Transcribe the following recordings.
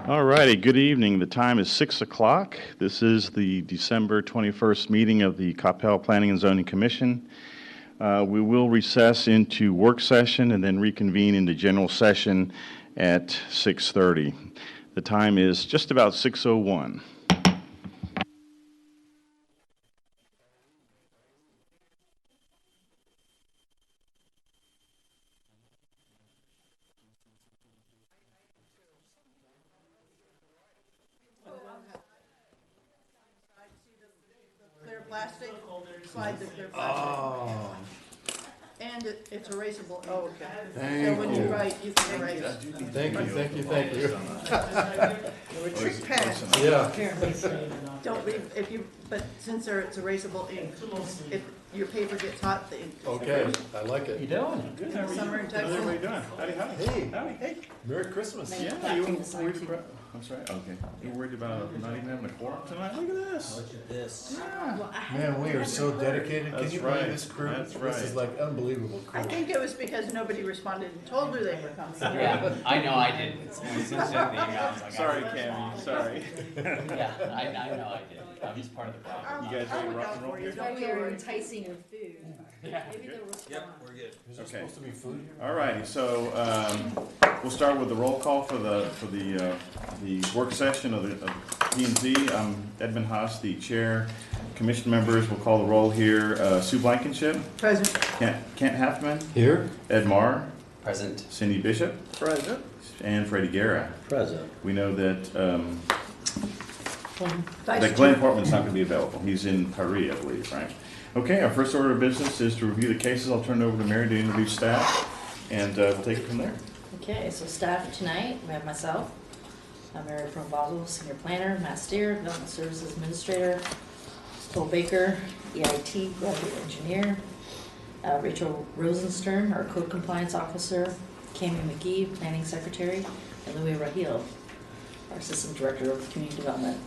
All righty, good evening. The time is 6 o'clock. This is the December 21st meeting of the Coppell Planning and Zoning Commission. We will recess into work session and then reconvene into general session at 6:30. The time is just about 6:01. Clear plastic, slide the clear plastic. Oh, And it's erasable. Oh, okay. So thank when you you. write, you can erase. Thank you, thank you, thank you. A trick pen. Yeah. Don't leave, if you, but since it's erasable ink, if your paper gets hot, the ink. Okay, I like You it. doing? Good, how are you? Summer in Texas. How's everybody doing? Howdy, howdy. Hey. Howdy, hey. Merry Christmas. Yeah, you were worried about, I'm sorry, okay. You were worried about not even having a quorum tonight? Look at this. Look at this. Man, we are so dedicated. Can That's you right. believe this crew? That's This is right. like unbelievable I crew. think it was because nobody responded and told her they were coming. Yeah, I know I did. As soon as you sent the email, I was like, Sorry, I Cammy, sorry. Yeah, I know I did. I was part of the problem. You guys ready to rock and roll here? That's why we are enticing with food. Yeah. Maybe they'll respond. We're good. Is there Okay. supposed to be food here? All righty, so we'll start with the roll call for the work session of the P&Z. I'm Edmund Haas, the chair. Commission members will call the roll here. Sue Blankenship, Present. Kent Halfman, Here? Ed Marr, Present. Cindy Bishop, Present. and Freddie Guerra. Present. We know that Vice Glenn Chair. Portman's not going to be available. He's in Paris, I believe, right? Okay, our first order of business is to review the cases. I'll turn it over to Mary to introduce staff, and we'll take it from there. Okay, so staff tonight, we have myself, I'm Mary from Basel, Senior Planner, Matt Steer, Development Services Administrator, Cole Baker, EIT Graduate Engineer, Rachel Rosenstern, our Code Compliance Officer, Cami McGee, Planning Secretary, and Louis Rahil, our Assistant Director of Community Development.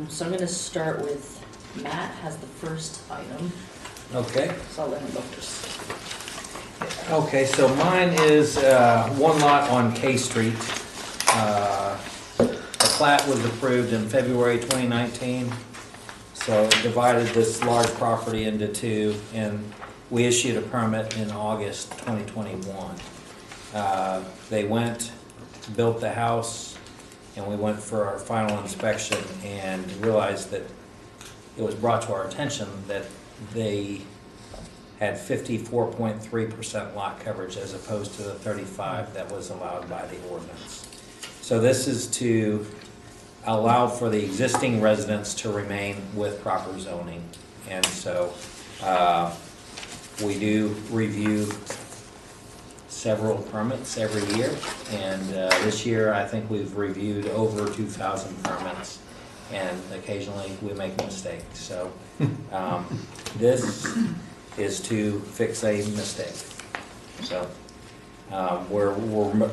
So I'm going to start with Matt has the first item, Okay, so I'll let him go first. okay, so mine is one lot on K Street. The plat was approved in February 2019, so it divided this large property into two, and we issued a permit in August 2021. They went, built the house, and we went for our final inspection and realized that it was brought to our attention that they had 54.3% lot coverage as opposed to the 35 that was allowed by the ordinance. So this is to allow for the existing residents to remain with proper zoning. And so we do review several permits every year. And this year I think we've reviewed over 2,000 permits. And occasionally we make mistakes. So this is to fix a mistake. So we're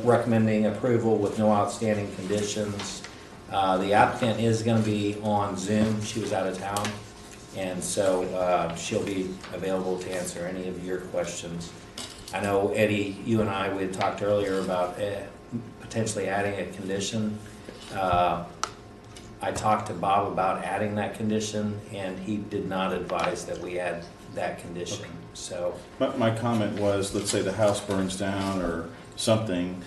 recommending approval with no outstanding conditions. The applicant is going to be on Zoom. She was out of town, and so she'll be available to answer any of your questions. I know, Eddie, you and I, we had talked earlier about potentially adding a condition. I talked to Bob about adding that condition, and he did not advise that we add that condition. Okay. So, But my comment was, let's say the house burns down or something,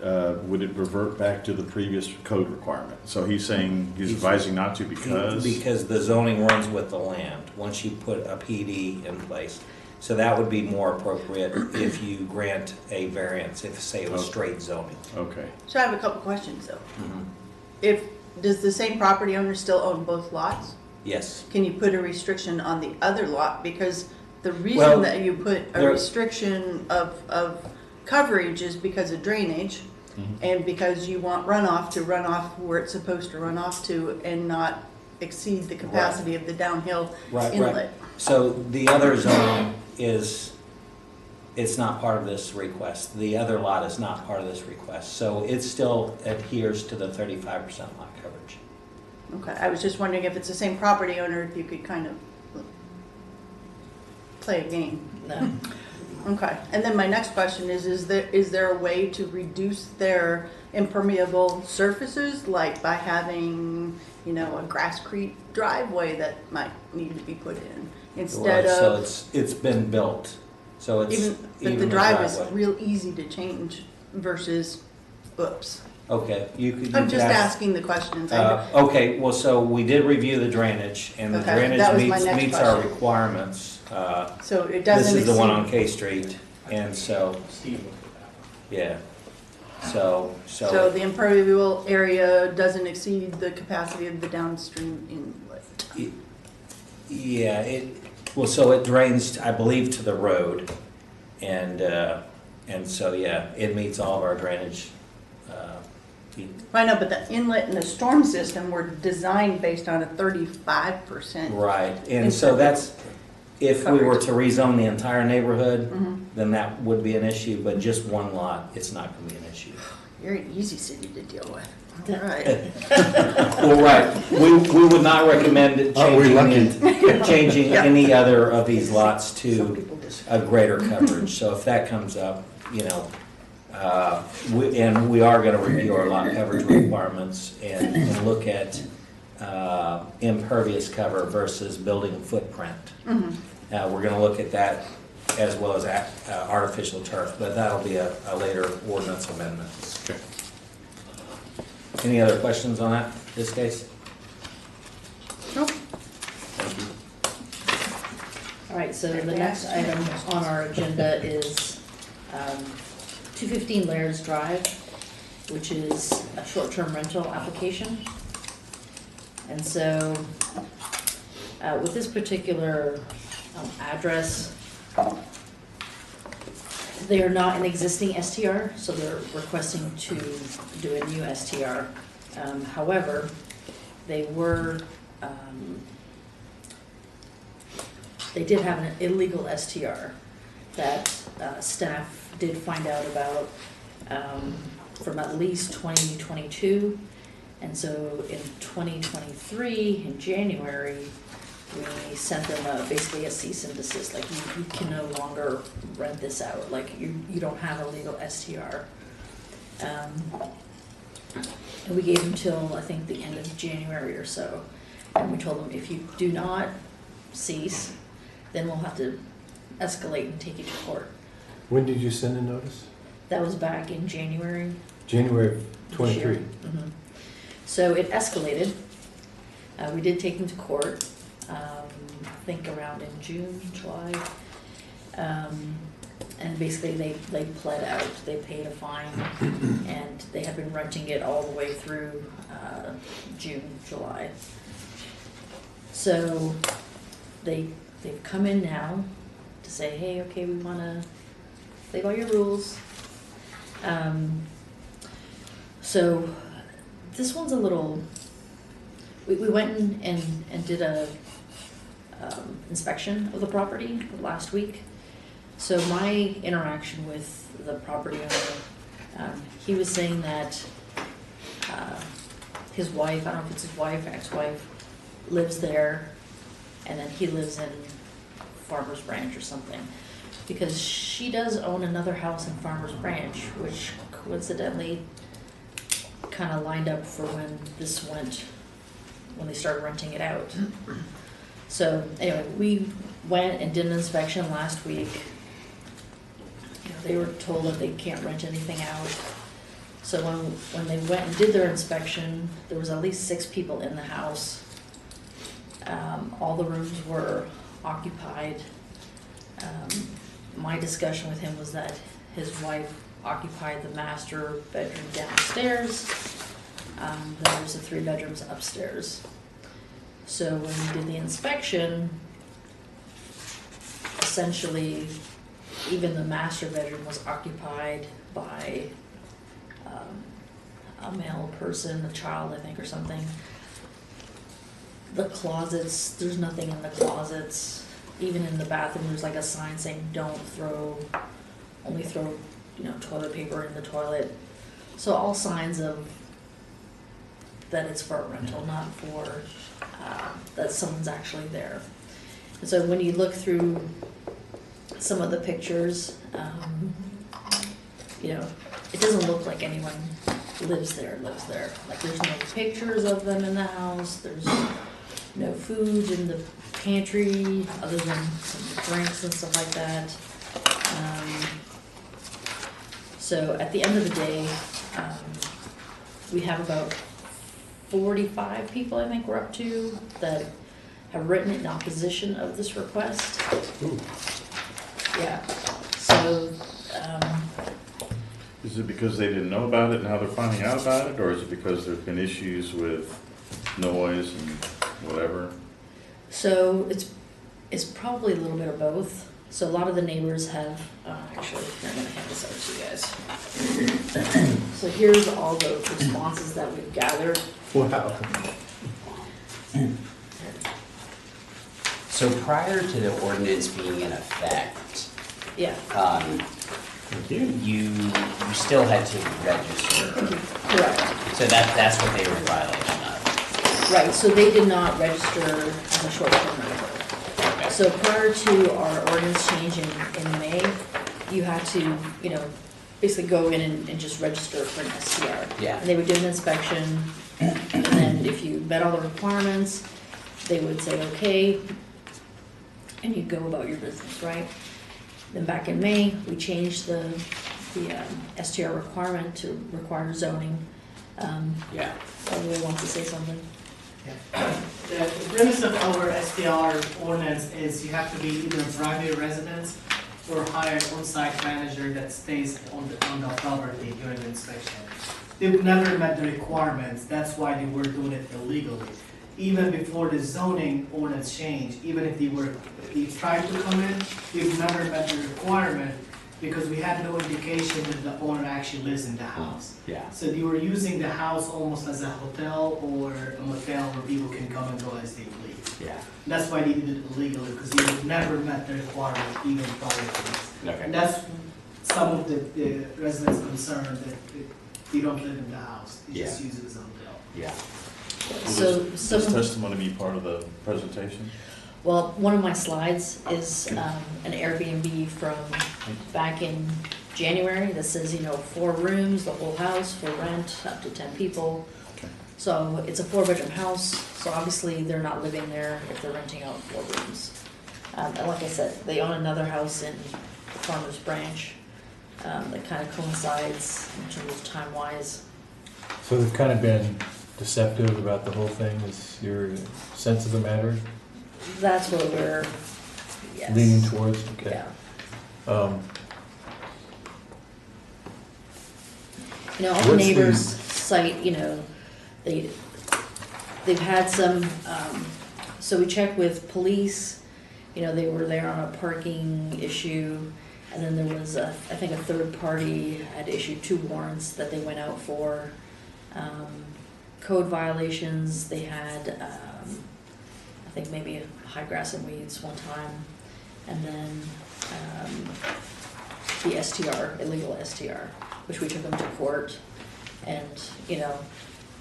would it revert back to the previous code requirement? So he's saying, he's advising not to because? because the zoning runs with the land once you put a PD in place. So that would be more appropriate if you grant a variance, if say it was Okay. straight zoning. Okay. So I have a couple questions though. Does the same property owner still own both lots? Yes. Can you put a restriction on the other lot? Because the Well, reason that you put a there- restriction of coverage is because of drainage and because you want runoff to run off where it's supposed to run off to and not exceed the capacity of the downhill Right, inlet. right. So the other zoning is, it's not part of this request. The other lot is not part of this request. So it still adheres to the 35% lot coverage. Okay, I was just wondering if it's the same property owner, if you could kind of play a game. No. Okay, and then my next question is there a way to reduce their impermeable surfaces, like by having, you know, a grasscrete driveway that might need to be put in, instead Right, so of, it's been built, so it's even, but even the drive is driveway. real easy to change versus, oops. Okay, you could. I'm just asking the questions. Okay, well, so we did review the drainage, and the Okay, that was my drainage next meets our question. requirements. So it doesn't This is the one on exceed- K Street, and so, Steve looked at yeah. So, So the impermeable area doesn't exceed the capacity of the downstream inlet. yeah, well, so it drains, I believe, to the road, and so, yeah, it meets all of our drainage. I know, but the inlet and the storm system were designed based on a 35%. Right, and so that's, if we were to rezone the entire neighborhood, then that would be an issue, but just one lot, it's not gonna be an issue. You're an easy city to deal with. All right. Well, right, we would not recommend Aren't we changing Yeah. any other of these lots Some to people disagree. a greater coverage. So if that comes up, you know, and we are gonna review our lot coverage requirements and look at impervious cover versus building footprint. We're gonna look at that as well as artificial turf, but that'll be a later ordinance amendment. Okay. Any other questions on that, this case? Nope. Thank you. All right, so the next item on our agenda is 215 Laird's Drive, which is a short-term rental application. And so with this particular address, they are not an existing STR, so they're requesting to do a new STR. However, they were, they did have an illegal STR that staff did find out about from at least 2022. And so in 2023, in January, we sent them basically a cease and desist, like you can no longer rent this out, like you don't have a legal STR. And we gave them till, I think, the end of January or so. And we told them, if you do not cease, then we'll have to escalate and take you to court. When did you send a notice? That was back in January. January of this year. 23. Mhm. So it escalated. We did take them to court, I think around in June, July. And basically they pled out, they paid a fine, and they have been renting it all the way through June, July. So they've come in now to say, hey, okay, we wanna play by your rules. So this one's a little, we went and did a inspection of the property last week. So my interaction with the property owner, he was saying that his wife, I don't know if it's his wife, ex-wife, lives there, and then he lives in Farmer's Branch or something. Because she does own another house in Farmer's Branch, which coincidentally kind of lined up for when this went, when they started renting it out. So anyway, we went and did an inspection last week. You know, they were told that they can't rent anything out. So when they went and did their inspection, there was at least 6 people in the house. All the rooms were occupied. My discussion with him was that his wife occupied the master bedroom downstairs. There was the 3 bedrooms upstairs. So when we did the inspection, essentially, even the master bedroom was occupied by a male person, a child, I think, or something. The closets, there's nothing in the closets. Even in the bathroom, there's like a sign saying, don't throw, only throw, you know, toilet paper in the toilet. So all signs of that it's for a rental, not for that someone's actually there. And so when you look through some of the pictures, you know, it doesn't look like anyone lives there. Like, there's no pictures of them in the house, there's no food in the pantry, other than some drinks and stuff like that. So at the end of the day, we have about 45 people, I think we're up to, that have written in opposition of this request. Ooh. Yeah, so, Is it because they didn't know about it and now they're finding out about it, or is it because there's been issues with noise and whatever? so it's probably a little bit of both. So a lot of the neighbors have, actually, here, I'm gonna hand this out to you guys. So here's all the responses that we've gathered. Wow. So prior to the ordinance being in effect, Yeah, you still had to register. correct. So that's what they were in violation of. Right, so they did not register as a short-term rental. Okay. So prior to our ordinance change in May, you had to, you know, basically go in and just register for an STR. Yeah. And they would do an inspection, and then if you met all the requirements, they would say, okay, and you'd go about your business, right? Then back in May, we changed the STR requirement to require zoning. Yeah. Everybody wants to say something? The premise of our STR ordinance is you have to be either a primary residence or hire an on-site manager that stays on the property during the inspection. They've never met the requirements, that's why they were doing it illegally. Even before the zoning ordinance changed, even if they tried to come in, they've never met the requirement because we had no indication that the owner actually lives in the house. Yeah. So they were using the house almost as a hotel or a motel where people can come and go as they please. Yeah. That's why they did it illegally, because they never met the requirement even prior to this. Okay. And that's some of the residents' concern, that they don't live in the house, they just use it as a hotel. Yeah. So Will some this of, testimony be part of the presentation? well, one of my slides is an Airbnb from back in January that says, you know, 4 rooms, the whole house for rent, up to 10 people. Okay. So it's a 4-bedroom house, so obviously they're not living there if they're renting out 4 rooms. And like I said, they own another house in Farmers Branch that kind of coincides in terms of time-wise. So they've kind of been deceptive about the whole thing, is your sense of the matter That's what we're, yes. leaning towards? Okay. Yeah. Um, You know, all the What's the- neighbors cite, you know, they've had some, so we checked with police, you know, they were there on a parking issue. And then there was I think a third party had issued 2 warrants that they went out for. Code violations, they had, I think maybe high grass and weeds one time. And then the STR, illegal STR, which we took them to court. And, you know,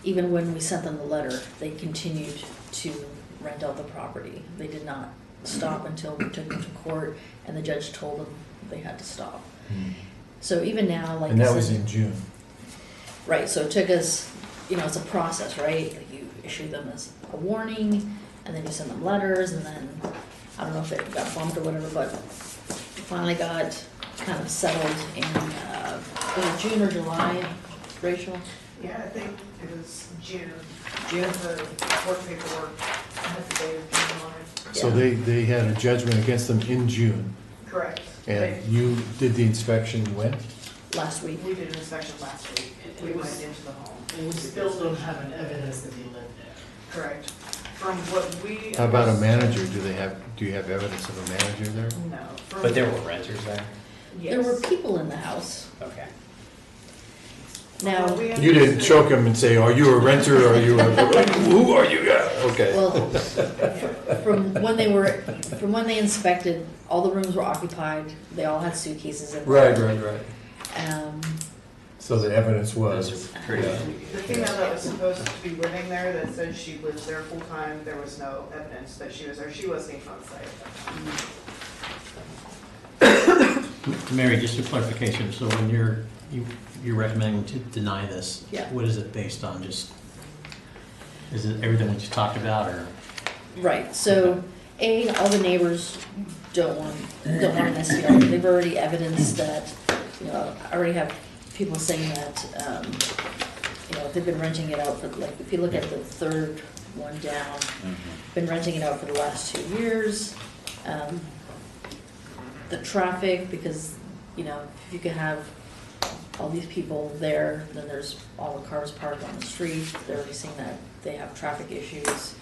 even when we sent them the letter, they continued to rent out the property. They did not stop until we took them to court and the judge told them they had to stop. So even now, like And I that said- was in June. Right, so it took us, you know, it's a process, right? Like you issue them as a warning, and then you send them letters, and then, I don't know if it got bumped or whatever, but it finally got kind of settled in, was it June or July, Rachel? Yeah, I think it was June. June? The court paperwork had the date of June on it. So Yeah. they had a judgment against them in June, Correct. and you did the inspection when? Last week. We did an inspection last week. We went into the home. And we still don't have an evidence that they live there. Correct. From what we. How about a manager? Do you have evidence of a manager there? No. from- But there were renters there? There were Yes. people in the house. Okay. Now, Well, we You didn't choke him and say, are you a renter, or are you a, who are you? Yeah, okay. well, from when they inspected, all the rooms were occupied, they all had suitcases in them. Right. Um, So the evidence was. Those are pretty Yeah. The female that was supposed to be living there that said she lives there full time, there was no evidence that she was there. She wasn't even on site. Mary, just a clarification, so when you're recommending to deny this, Yeah. what is it based on? Just, is it everything we just talked about, or? Right, so, all the neighbors don't want an SDR. They've already evidenced that, I already have people saying that, they've been renting it out for, like, if you look at the third one down, been renting it out for the last 2 years. The traffic, because, if you can have all these people there, then there's all the cars parked on the street, they're already seeing that they have traffic issues.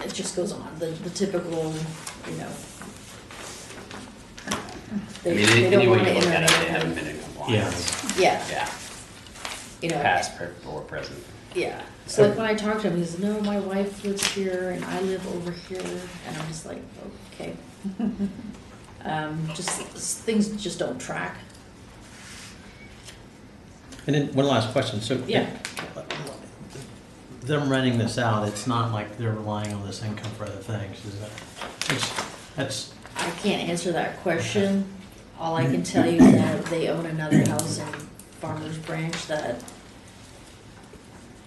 It just goes on, the typical, I mean, they don't any way want you to look at it, they internet. haven't been in compliance. Yeah, Yeah, past or present. yeah, so like when I talk to him, he says, no, my wife lives here and I live over here, and I'm just like, okay. Things just don't track. And then one last question, so. Yeah. Them renting this out, it's not like they're relying on this income for other things, is that? That's, I can't answer that question. All I can tell you is that they own another house in Farmers Branch that,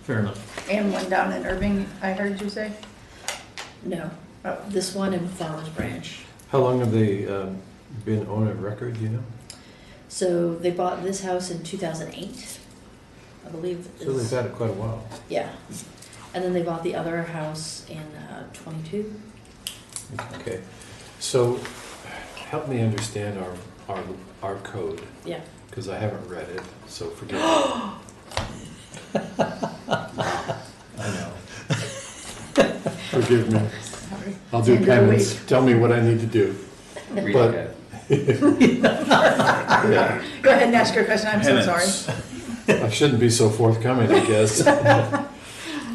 fair enough. And one down in Irving, I heard you say? no, this one in Farmers Branch. How long have they been on a record, you know? So they bought this house in 2008, I believe. So they've had it quite a while. Yeah. And then they bought the other house in 22. Okay, so help me understand our code, Yeah. because I haven't read it, so forgive me. I know. Forgive me. Sorry. I'll do End of the penance. Tell me what I need to do. Read But- it. Yeah, Go ahead and ask your question, I'm so sorry. I shouldn't be so forthcoming, I guess.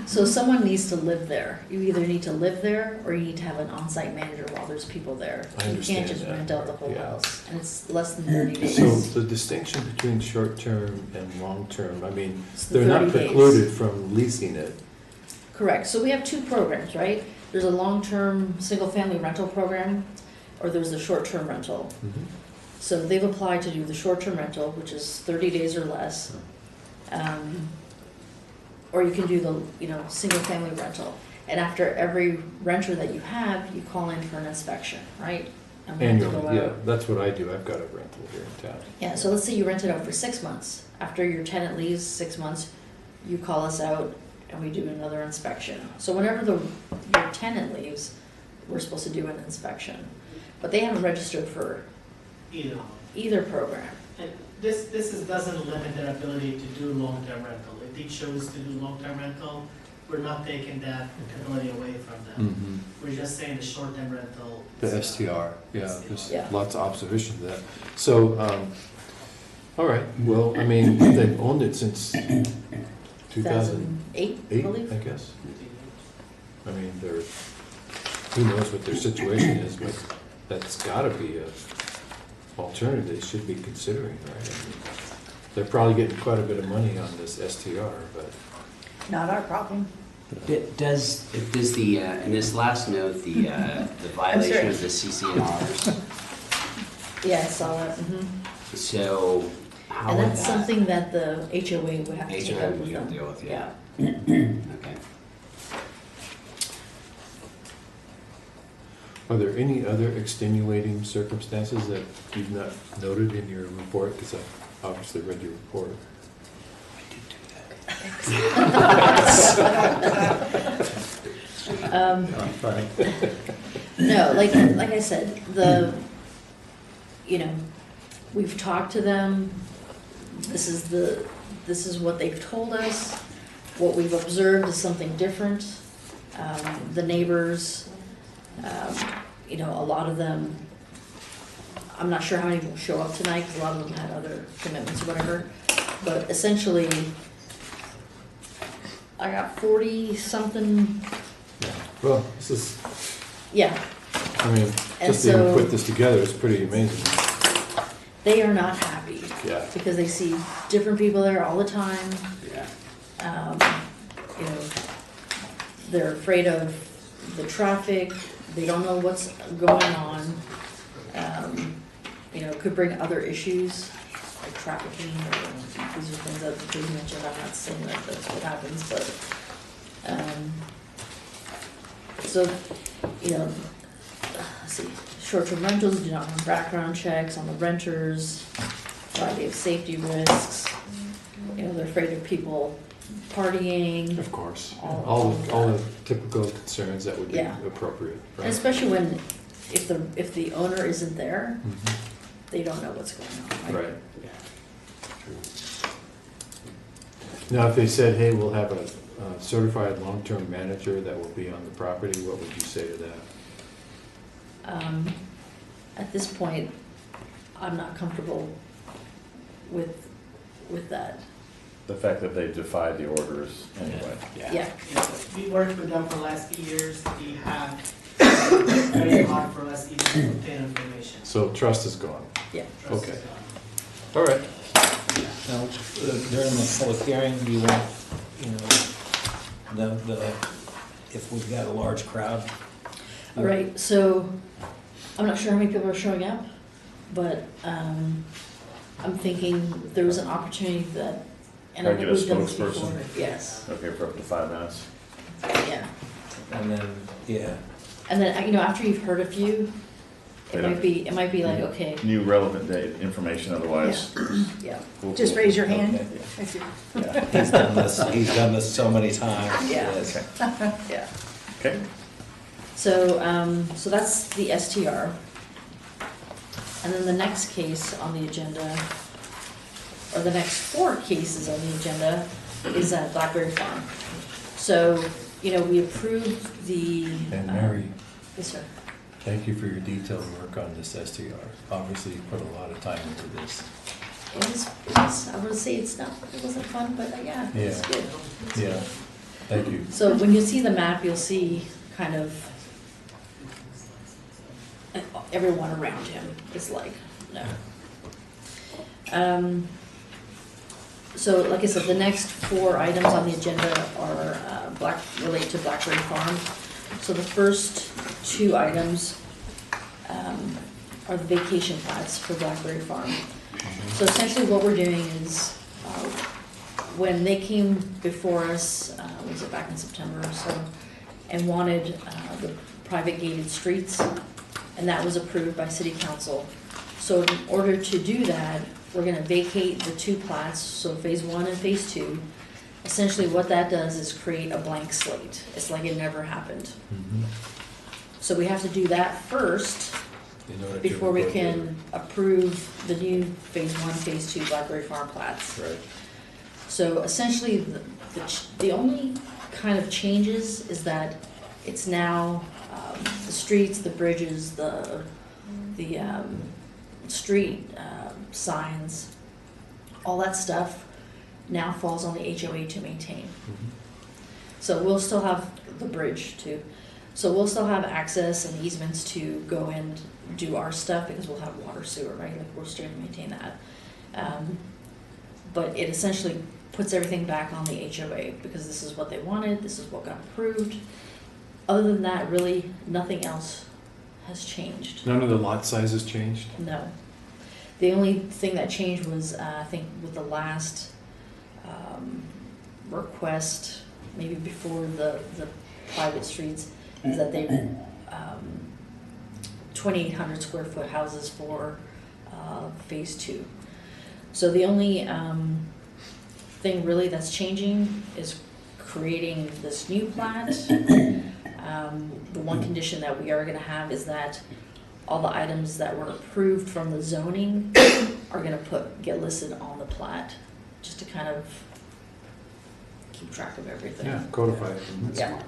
So someone needs to live there. You either need to live there or you need to have an on-site manager while there's people there. I You understand can't just that. rent out the whole Yeah. house, and it's less than 30 days. So the distinction between short-term and long-term, I mean, It's the they're not 30 days. precluded from leasing it. Correct, so we have two programs, right? There's a long-term, single-family rental program, or there's a short-term rental. So they've applied to do the short-term rental, which is 30 days or less. Or you can do the, single-family rental. And after every renter that you have, you call in for an inspection, right? And we have to go Annually, yeah, out. that's what I do. I've got a rental here in town. Yeah, so let's say you rent it out for 6 months. After your tenant leaves 6 months, you call us out and we do another inspection. So whenever your tenant leaves, we're supposed to do an inspection. But they haven't registered for either program. And this doesn't limit their ability to do long-term rental. If they chose to do long-term rental, we're not taking that ability away from them. We're just saying the short-term rental. The STR, yeah, there's Yeah. lots of observation of that. So, all right, well, I mean, they've owned it since 2008, 2008, I believe. I guess. I mean, who knows what their situation is, but that's gotta be a alternative they should be considering, right? I mean, they're probably getting quite a bit of money on this STR, but. Not our problem. Does the, in this last note, the violation of the CCNRs, Yeah, I saw that. so how And would that's that? something that the HOA would have to take HOA up would with have them. to deal with, Yeah. Okay. Are there any other extenuating circumstances that you've not noted in your report? Because I obviously read your report. No, like I said, we've talked to them. This is what they've told us. What we've observed is something different. The neighbors, a lot of them, I'm not sure how many will show up tonight because a lot of them had other commitments or whatever. But essentially, I got 40-something, Well, this is, yeah. I mean, And just to even so- put this together is pretty amazing. They are not happy Yeah. because they see different people there all the time. Yeah. They're afraid of the traffic. they don't know what's going on. You know, it could bring other issues like trafficking, or these are things that they mentioned. I'm not saying that that's what happens, but, so, you know, let's see, short-term rentals do not run background checks on the renters, variety of safety risks. You know, they're afraid of people partying. Of course, All all the typical concerns that would be Yeah. appropriate, And right? especially when, if the owner isn't there, Mhm. they don't know what's going on. Right. Now, if they said, hey, we'll have a certified long-term manager that will be on the property, what would you say to that? At this point, I'm not comfortable with that. The fact that they defied the orders anyway. Yeah, We worked with them for the last few years. We have very hard for us even to obtain information. So trust is gone. yeah. Trust Okay. is gone. All right. Now, during the public hearing, do you want, you know, if we've got a large crowd? All right, so I'm not sure how many people are showing up, but I'm thinking there was an opportunity that, and I Can I think get a we've done this spokesperson? before. Yes, Okay, for up to 5 minutes. yeah. And then, yeah, And then, you know, after you've heard a few, They it don't- might be like, okay, New relevant information, otherwise. yeah, Just raise your hand. Okay. I see. yeah, he's done this so many times. Yeah. Yes. yeah. Okay. So, so that's the STR. And then the next case on the agenda, or the next 4 cases on the agenda, is at Blackberry Farm. So, you know, we approved the. And Mary, Yes, sir. thank you for your detailed work on this STR. Obviously, you put a lot of time into this. It was, I would say it wasn't fun, but yeah, it was Yeah. good. It's Yeah, good. thank you. So when you see the map, you'll see kind of everyone around him is like, no. So like I said, the next 4 items on the agenda are relate to Blackberry Farm. So the first 2 items are the vacation plats for Blackberry Farm. So essentially what we're doing is, when they came before us, was it back in September or so, and wanted the private gated streets, and that was approved by city council. So in order to do that, we're gonna vacate the 2 plats, so phase 1 and phase 2. Essentially what that does is create a blank slate. It's like it never happened. So we have to do that first In order to before we incorporate can approve the new phase 1, phase 2 Blackberry Farm plats. it. Right. So essentially, the only kind of changes is that it's now, the streets, the bridges, the street signs, all that stuff now falls on the HOA to maintain. So we'll still have the bridge too. So we'll still have access and easements to go and do our stuff because we'll have water, sewer, right? Like we're still gonna maintain that. But it essentially puts everything back on the HOA because this is what they wanted, this is what got approved. Other than that, really, nothing else has changed. None of the lot sizes changed? No. The only thing that changed was, I think with the last request, maybe before the private streets, is that they, 2,800 square foot houses for phase 2. So the only thing really that's changing is creating this new plat. The one condition that we are gonna have is that all the items that were approved from the zoning are gonna get listed on the plat, just to kind of keep track of everything. Yeah, codify it. Yeah.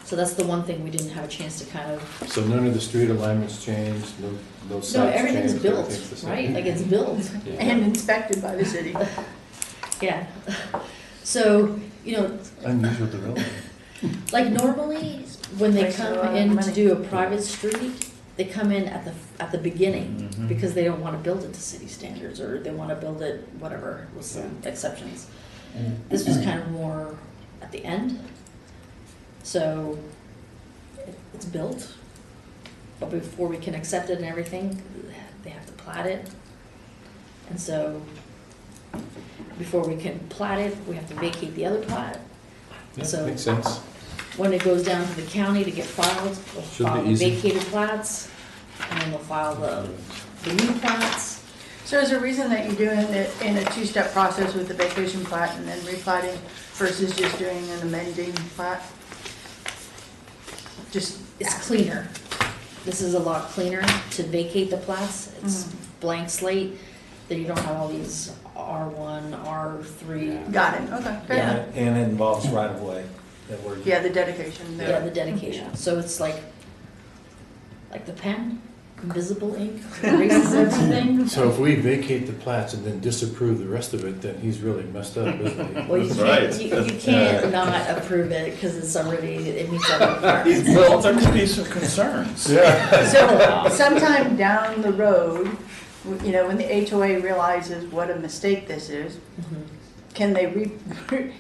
So that's the one thing we didn't have a chance to kind of, So none of the street alignments changed, no sites changed? no, everything's built, everything's the same? right? Like it's built. Yeah. And inspected by the city. Yeah. So, you know, Unusual development. like normally, when they Wasted a come lot of in to money. do a private street, they come in at the beginning Mhm. because they don't want to build it to city standards or they want to build it whatever with some exceptions. This was kind of more at the end. So it's built, but before we can accept it and everything, they have to plat it. And so, before we can plat it, we have to vacate the other plat. Yeah, So- makes sense. When it goes down to the county to get filed, they'll Should be file the easy. vacated plats, and then they'll file the new plats. So is there a reason that you're doing it in a two-step process with the vacation plat and then replatting versus just doing an amending plat? Just, It's cleaner. This is a lot cleaner to vacate the plats. It's blank slate, then you don't have all these R1, R3. got it, okay, fair Yeah. enough. And it involves right of way that we're. Yeah, the dedication. Yeah, the dedication. So it's like the pen, invisible ink, erases everything. So if we vacate the plats and then disapprove the rest of it, then he's really messed up, isn't he? Well, you Right. can't, you can't not approve it because it's already, it meets all the requirements. Well, there could be some concerns. Yeah. So sometime down the road, you know, when the HOA realizes what a mistake this is, Mhm. can they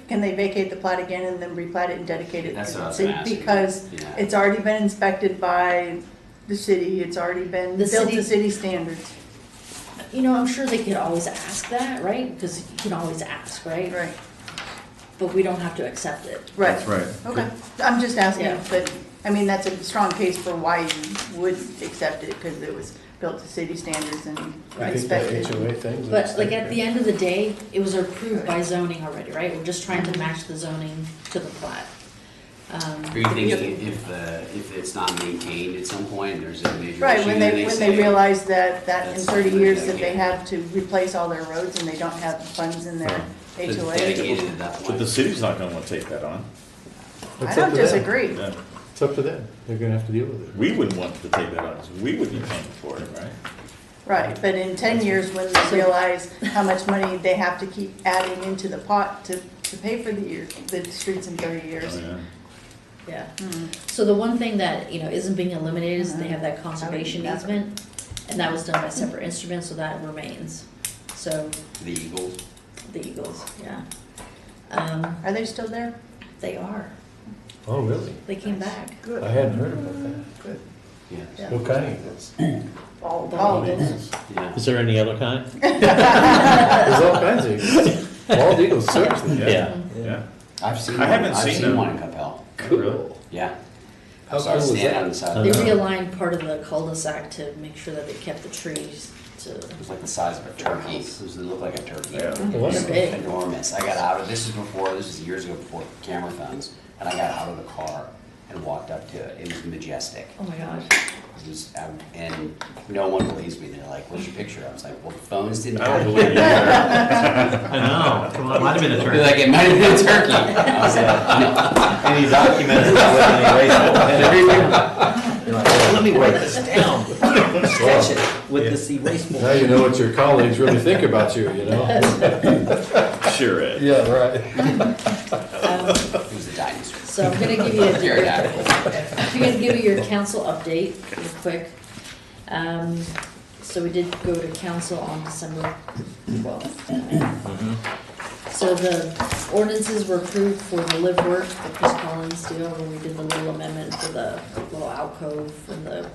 can they vacate the plat again and then replat it and dedicate it That's to what I the was city? gonna ask you. Because Yeah. it's already been inspected by the city, it's already been The built city- to city standards. You know, I'm sure they could always ask that, right? Because you can always ask, right? Right, But we don't have to accept it. right. That's right. Okay, I'm just asking, Yeah. but, I mean, that's a strong case for why you would accept it, because it was built to city standards and I think that inspected. HOA thing's. But like at the end of the day, it was approved by zoning already, right? We're just trying to match the zoning to the plat. Are you thinking if it's not maintained at some point, there's a major issue? Right, when they say, realize that in That's 30 something years that that they can- have to replace all their roads and they don't have the funds in their it's HOA. dedicated at that But point. the city's not gonna wanna take that on. I don't disagree. Yeah. It's up to them. They're gonna have to deal with it. We wouldn't want to take that on, 'cause we would be paying for it, right? Right, but in 10 years, when they realize how much money they have to keep adding into the pot to pay for the streets in 30 years. Oh, yeah. Yeah. Hmm. So the one thing that, you know, isn't being eliminated is they have that conservation Yeah. easement, and that was done by separate instruments, so that remains. So, The Eagles. the Eagles, yeah. Are they still there? They are. Oh, really? They came back. I hadn't heard about that. Good. Yeah. Yeah. What kind of eagles? All Bald eagles. eagles. Yeah. Is there any other kind? There's all kinds of eagles. Bald eagles, seriously. Yeah. Yeah. I've seen I haven't one. I've seen seen them. one in Coppell. Really? Yeah. How So I was cool is standing that? on the side. They Of the road. realigned part of the cul-de-sac to make sure that they kept the trees to, It was like the size of a turkey. It looked like a turkey. Yeah. Wow. they're big. Enormous. I got out of, this was years ago before camera phones, and I got out of the car and walked up to it. It was majestic. oh my gosh. It was, and no one believes me.Ey're like, "Where's your picture?" I was like, "Well, the phones didn't I don't have believe it." you. I know, come on, it might have been a They're turkey. like, it might have been a turkey. I was like, "No." And he documented it with an erasable. You're like, "Oh, let me write this down. Sketch it with this erasable. Now you know what your colleagues really think about you, you know? Sure, Ed. Yeah, right. It was a dinosaur. So I'm gonna give you a, Pterodactyl. I'm gonna give you your council update real quick. So we did go to council on December 12th. So the ordinances were approved for the live work, the Chris Collins deal, when we did the little amendment for the little alcove and the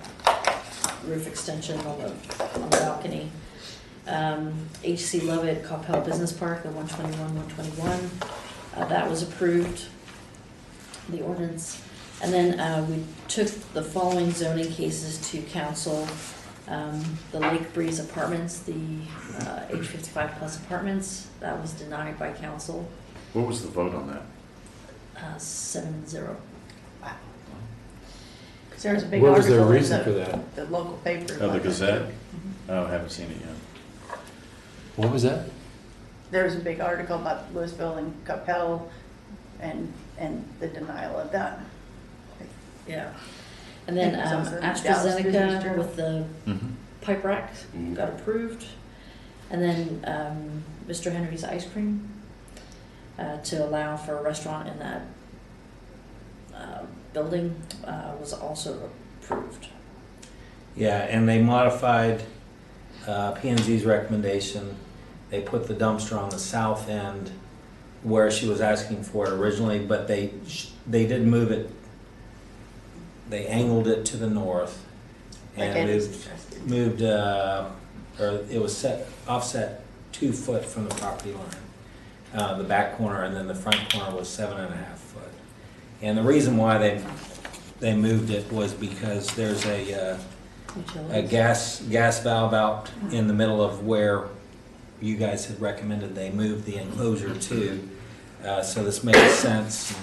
roof extension on the balcony. H.C. Lovett, Coppell Business Park, the 121, that was approved, the ordinance. And then we took the following zoning cases to council. The Lake Breeze Apartments, the age 55 plus apartments, that was denied by council, What was the vote on that? 7-0. Because there was a big What was their article in reason for that? the local paper. Oh, the about that. Gazette? Oh, I haven't seen it yet. What was that? There was a big article about Louisville and Coppell and the denial of that. Yeah. And then I think it was also in Dallas Business AstraZeneca Journal. with the Mhm. pipe rack Mhm. got approved. And then Mr. Henry's Ice Cream to allow for a restaurant in that building was also approved. Yeah, and they modified P&Z's recommendation. They put the dumpster on the south end where she was asking for it originally, but they did move it they angled it to the north Like and Eddie moved, suggested. moved, or it was offset 2 foot from the property line. The back corner, and then the front corner was 7.5 foot. And the reason why they moved it was because there's a gas valve out in the middle of where you guys had recommended they move the enclosure to. So this made sense.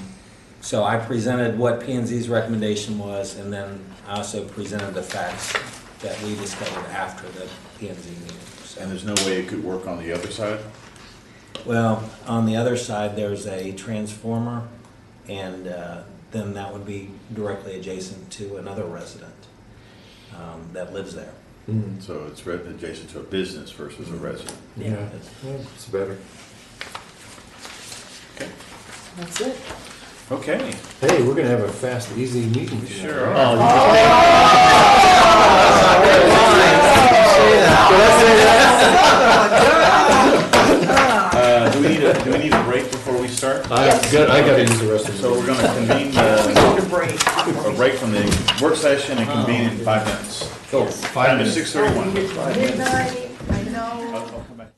So I presented what P and Z's recommendation was, and then I also presented the facts that we discovered after the P and Z meeting. So, And there's no way it could work on the other side? well, on the other side, there's a transformer, and then that would be directly adjacent to another resident that lives there. Mm. So it's adjacent to a business versus a resident. Yeah, it's better. That's it. Okay. Hey, we're gonna have a fast, easy meeting tonight. Sure right? are. Do we need a break before we start? I gotta use the restroom. So we're going to convene a break from the work session and convene in 5 minutes. Cool. 5 minutes. 6:31. Midnight, I know. I'll come back.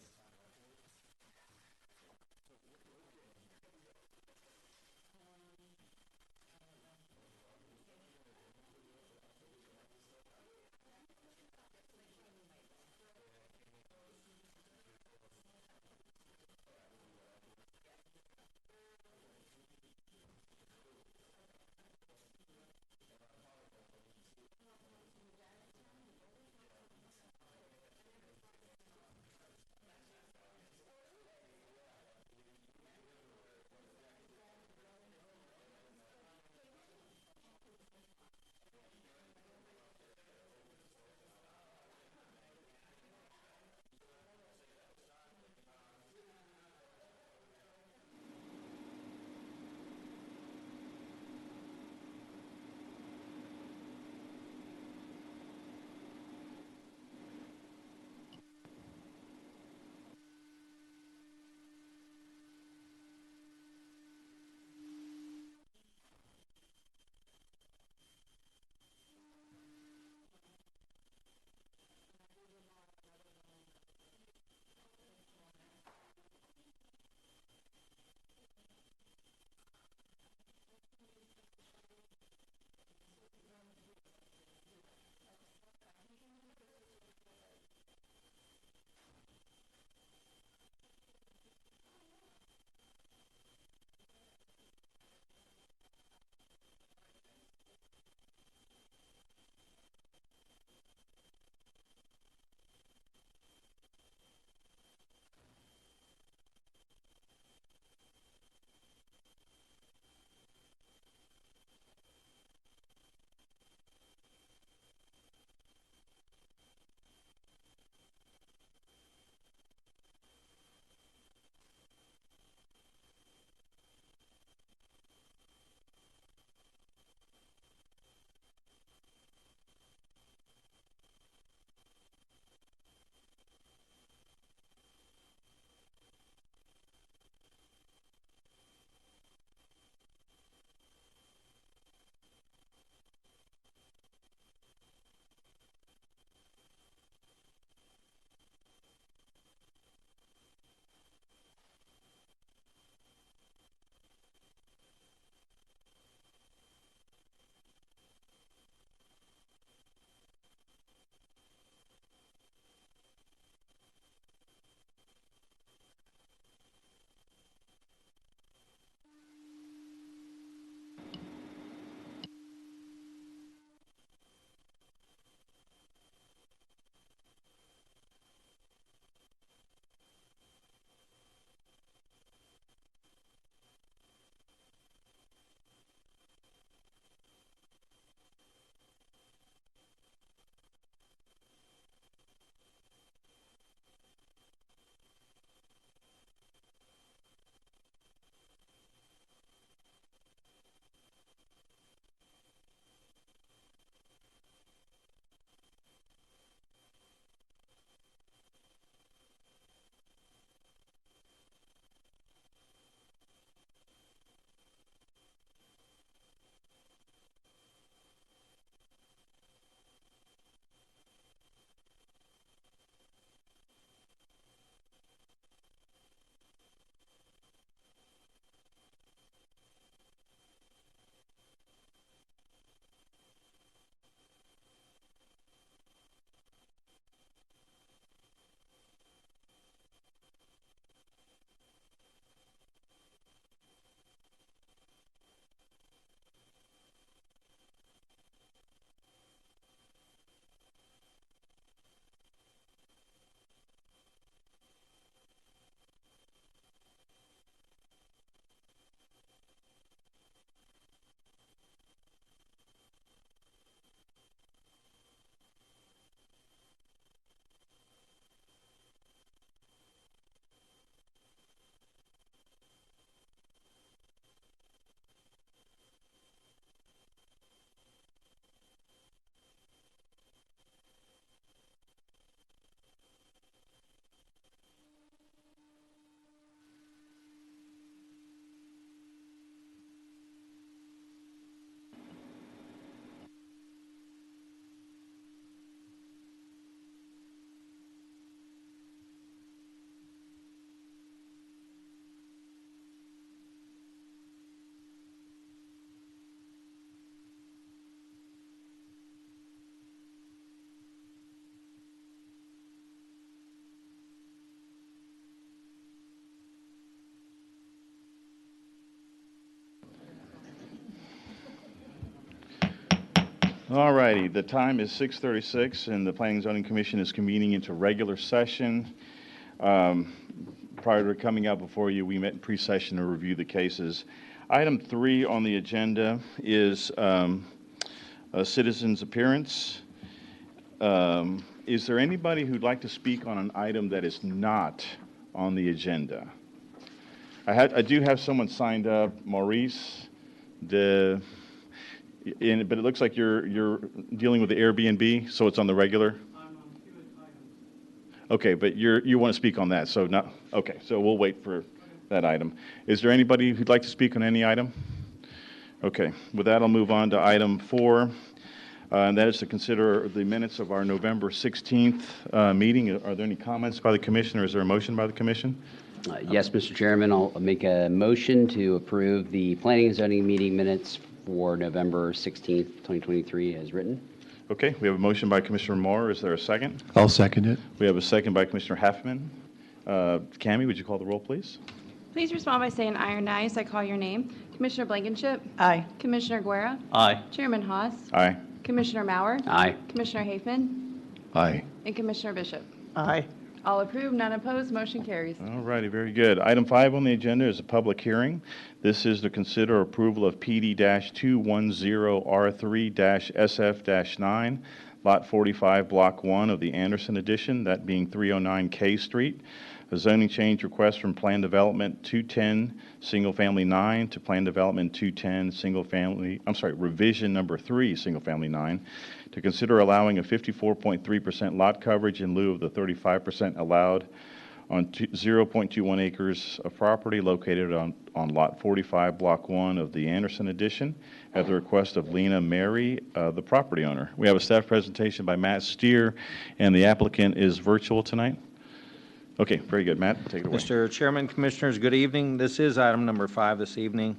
All righty, the time is 6:36, and the Planning and Zoning Commission is convening into regular session. Prior to coming out before you, we met in pre-session to review the cases. Item 3 on the agenda is a citizen's appearance. Is there anybody who'd like to speak on an item that is not on the agenda? I do have someone signed up, Maurice. But it looks like you're dealing with the Airbnb, so it's on the regular. I'm on 2 items. Okay, but you want to speak on that, so not okay. So we'll wait for that item. Is there anybody who'd like to speak on any item? Okay, with that, I'll move on to item 4. And that is to consider the minutes of our November 16th meeting. Are there any comments by the commission, or is there a motion by the commission? Yes, Mr. Chairman, I'll make a motion to approve the Planning and Zoning meeting minutes for November 16th, 2023 as written. Okay, we have a motion by Commissioner Moore. Is there a second? I'll second it. We have a second by Commissioner Halfman. Cammie, would you call the roll, please? Please respond by saying aye or nay as I call your name. Commissioner Blankenship. Aye. Commissioner Guerra. Aye. Chairman Haas. Aye. Commissioner Mauer. Aye. Commissioner Hafman. Aye. And Commissioner Bishop. Aye. All approved, none opposed, motion carries. All righty, very good. Item 5 on the agenda is a public hearing. This is to consider approval of PD-210R3-SF-9, Lot 45, Block 1 of the Anderson Edition, that being 309 K Street. A zoning change request from Plan Development 210, Single Family 9 to Plan Development 210, Revision Number 3, Single Family 9, to consider allowing a 54.3% lot coverage in lieu of the 35% allowed on 0.21 acres of property located on Lot 45, Block 1 of the Anderson Edition, at the request of Lena Mary, the property owner. We have a staff presentation by Matt Steer, and the applicant is virtual tonight. Okay, very good. Matt, take it away. Mr. Chairman, Commissioners, good evening. This is item number 5 this evening.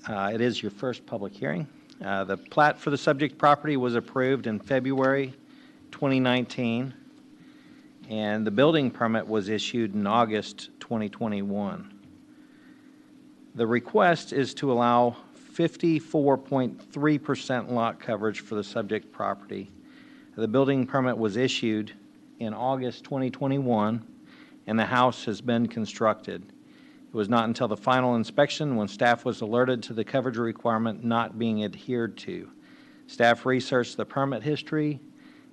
It is your first public hearing. The plat for the subject property was approved in February 2019, and the building permit was issued in August 2021. The request is to allow 54.3% lot coverage for the subject property. The building permit was issued in August 2021, and the house has been constructed. It was not until the final inspection when staff was alerted to the coverage requirement not being adhered to. Staff researched the permit history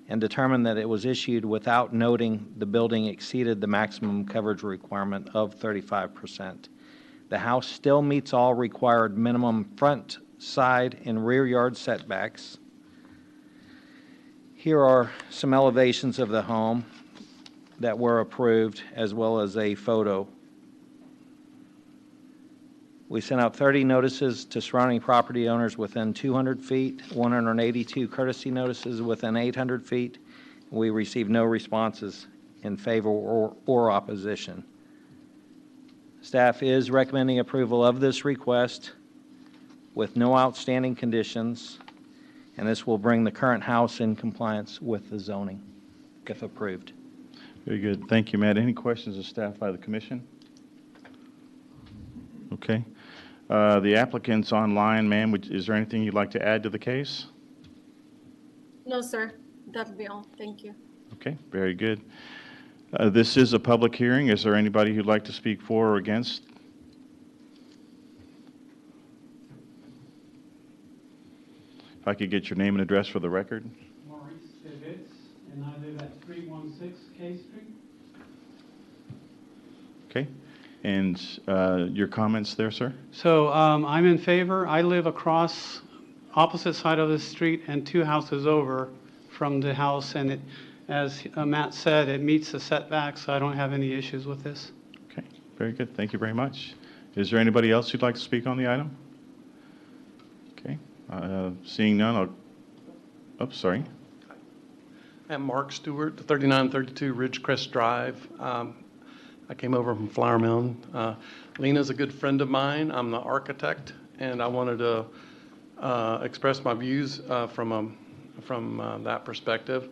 and determined that it was issued without noting the building exceeded the maximum coverage requirement of 35%. The house still meets all required minimum front, side, and rear yard setbacks. Here are some elevations of the home that were approved, as well as a photo. We sent out 30 notices to surrounding property owners within 200 feet, 182 courtesy notices within 800 feet. We received no responses in favor or opposition. Staff is recommending approval of this request with no outstanding conditions, and this will bring the current house in compliance with the zoning, if approved. Very good. Thank you, Matt. Any questions of staff by the commission? Okay. The applicant's online, ma'am. Is there anything you'd like to add to the case? No, sir. That'll be all. Thank you. Okay, very good. This is a public hearing. Is there anybody who'd like to speak for or against? If I could get your name and address for the record. Maurice Vivitz, and I live at 316 K Street. Okay. And your comments there, sir? So I'm in favor. I live across opposite side of the street and 2 houses over from the house, and it, as Matt said, it meets the setbacks, so I don't have any issues with this. Okay, very good. Thank you very much. Is there anybody else who'd like to speak on the item? Okay. Seeing none, sorry. I'm Mark Stewart, 3932 Ridgecrest Drive. I came over from Flower Mound. Lena's a good friend of mine. I'm the architect, and I wanted to express my views from that perspective.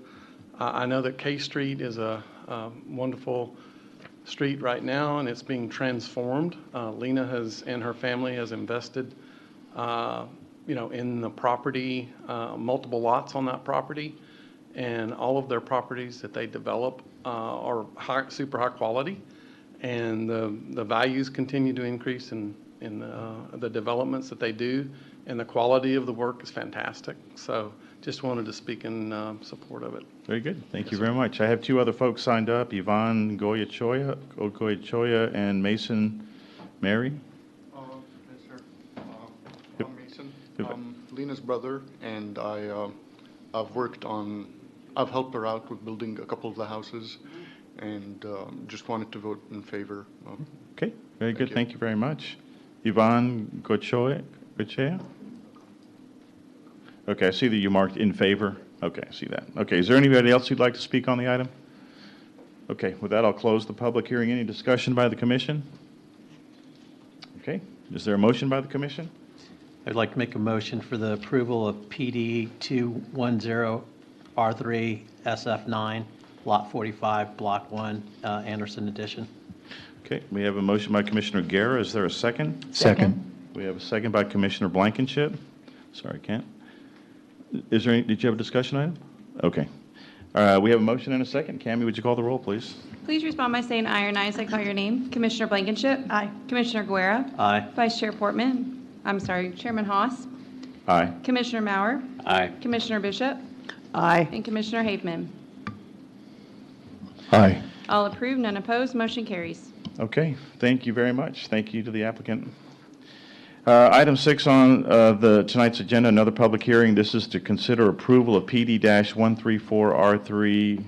I know that K Street is a wonderful street right now, and it's being transformed. Lena and her family has invested in the property, multiple lots on that property, and all of their properties that they develop are super high quality, and the values continue to increase in the developments that they do, and the quality of the work is fantastic. So just wanted to speak in support of it. Very good. Thank you very much. I have two other folks signed up, Yvonne Goyachoya and Mason Mary. Yes, sir. I'm Mason. Lena's brother, and I've helped her out with building a couple of the houses, and just wanted to vote in favor. Okay, very good. Thank you very much. Yvonne Goyachoya? Okay, I see that you marked in favor. Okay, I see that. Okay, is there anybody else who'd like to speak on the item? Okay, with that, I'll close the public hearing. Any discussion by the commission? Okay, is there a motion by the commission? I'd like to make a motion for the approval of PD 210R3 SF9, Lot 45, Block 1, Anderson Addition. Okay, we have a motion by Commissioner Guerra. Is there a second? Second. We have a second by Commissioner Blankenship. Sorry, Kent. Is there any, did you have a discussion item? Okay. We have a motion and a second. Cammie, would you call the roll, please? Please respond by saying aye or nay as I call your name. Commissioner Blankenship. Aye. Commissioner Guerra. Aye. Vice Chair Portman. Chairman Haas. Aye. Commissioner Maurer. Aye. Commissioner Bishop. Aye. And Commissioner Haveman. Aye. All approved, none opposed, motion carries. Okay, thank you very much. Thank you to the applicant. Item 6 on tonight's agenda, another public hearing. This is to consider approval of PD-134R3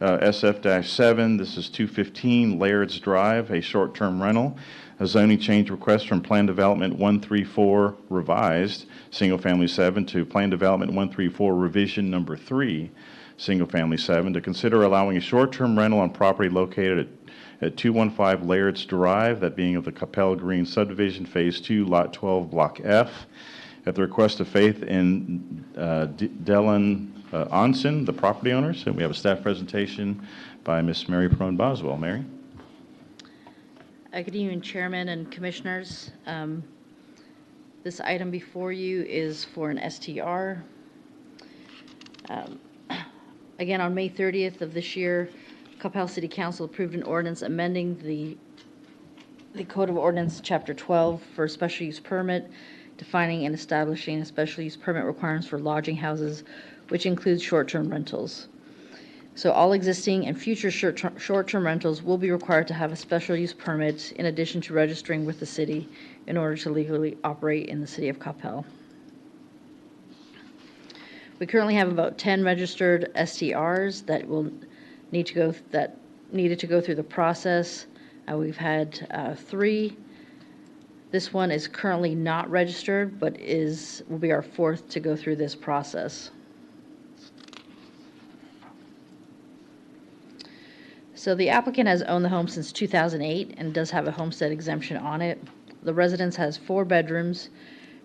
SF-7. This is 215 Laird's Drive, a short-term rental. A zoning change request from Plan Development 134 revised, Single Family 7, to Plan Development 134 revision number 3, Single Family 7, to consider allowing a short-term rental on property located at 215 Laird's Drive, that being of the Coppell Green Subdivision, Phase 2, Lot 12, Block F, at the request of Faith and Dylan Onsen, the property owners. And we have a staff presentation by Ms. Mary Perone Boswell. Mary? Good evening, Chairman and Commissioners. This item before you is for an STR. Again, on May 30th of this year, Coppell City Council approved an ordinance amending the Code of Ordinance, Chapter 12, for a special use permit, defining and establishing a special use permit requirements for lodging houses, which includes short-term rentals. So all existing and future short-term rentals will be required to have a special use permit in addition to registering with the city in order to legally operate in the city of Coppell. We currently have about 10 registered STRs that needed to go through the process. We've had 3. This one is currently not registered, but will be our 4th to go through this process. So the applicant has owned the home since 2008 and does have a homestead exemption on it. The residence has 4 bedrooms,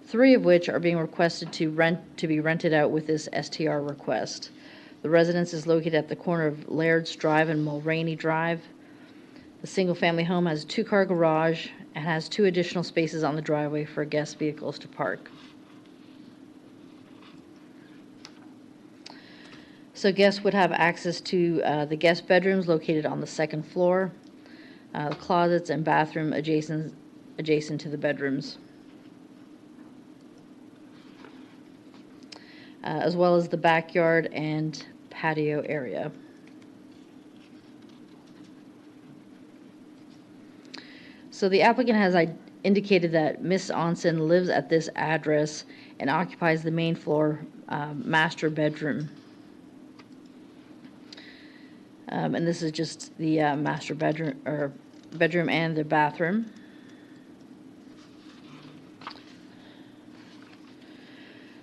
3 of which are being requested to be rented out with this STR request. The residence is located at the corner of Laird's Drive and Mulroney Drive. The single-family home has a 2-car garage and has 2 additional spaces on the driveway for guest vehicles to park. So guests would have access to the guest bedrooms located on the 2nd floor, the closets and bathroom adjacent to the bedrooms, as well as the backyard and patio area. So the applicant has indicated that Ms. Onsen lives at this address and occupies the main floor master bedroom. And this is just the master bedroom and the bathroom.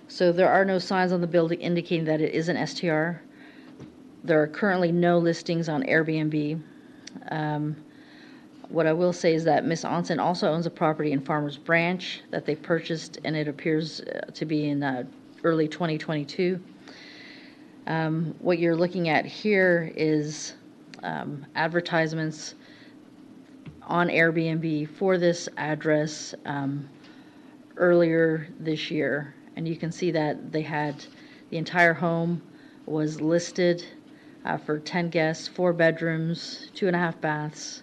So there are no signs on the building indicating that it is an STR. There are currently no listings on Airbnb. What I will say is that Ms. Onsen also owns a property in Farmers Branch that they purchased, and it appears to be in early 2022. What you're looking at here is advertisements on Airbnb for this address earlier this year. And you can see that they had, the entire home was listed for 10 guests, 4 bedrooms, 2.5 baths.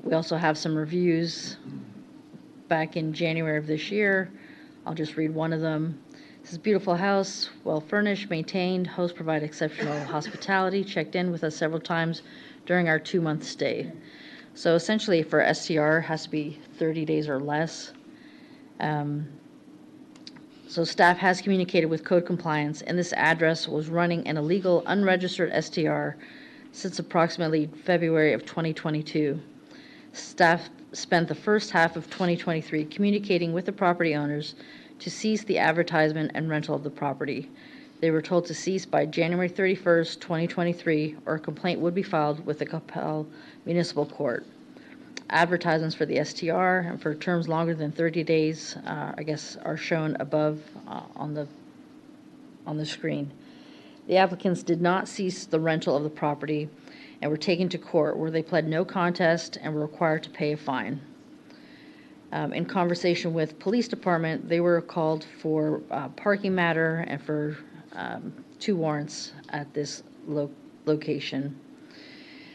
We also have some reviews back in January of this year. I'll just read one of them. This is beautiful house, well furnished, maintained, hosts provide exceptional hospitality, checked in with us several times during our 2-month stay. So essentially for STR, it has to be 30 days or less. So staff has communicated with code compliance, and this address was running an illegal, unregistered STR since approximately February of 2022. Staff spent the first half of 2023 communicating with the property owners to cease the advertisement and rental of the property. They were told to cease by January 31st, 2023, or a complaint would be filed with the Coppell Municipal Court. Advertisements for the STR and for terms longer than 30 days, I guess, are shown above on the screen. The applicants did not cease the rental of the property and were taken to court, where they pled no contest and were required to pay a fine. In conversation with police department, they were called for parking matter and for 2 warrants at this location.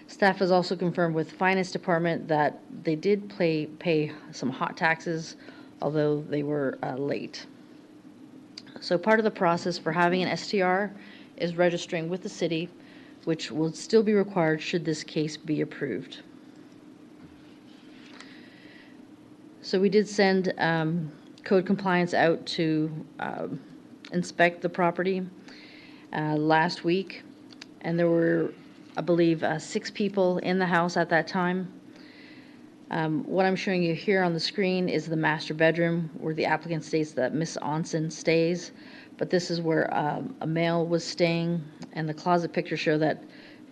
Staff has also confirmed with finance department that they did pay some hot taxes, although they were late. So part of the process for having an STR is registering with the city, which will still be required should this case be approved. So we did send code compliance out to inspect the property last week, and there were, I believe, 6 people in the house at that time. What I'm showing you here on the screen is the master bedroom where the applicant states that Miss Onsen stays, but this is where a male was staying, and the closet pictures show that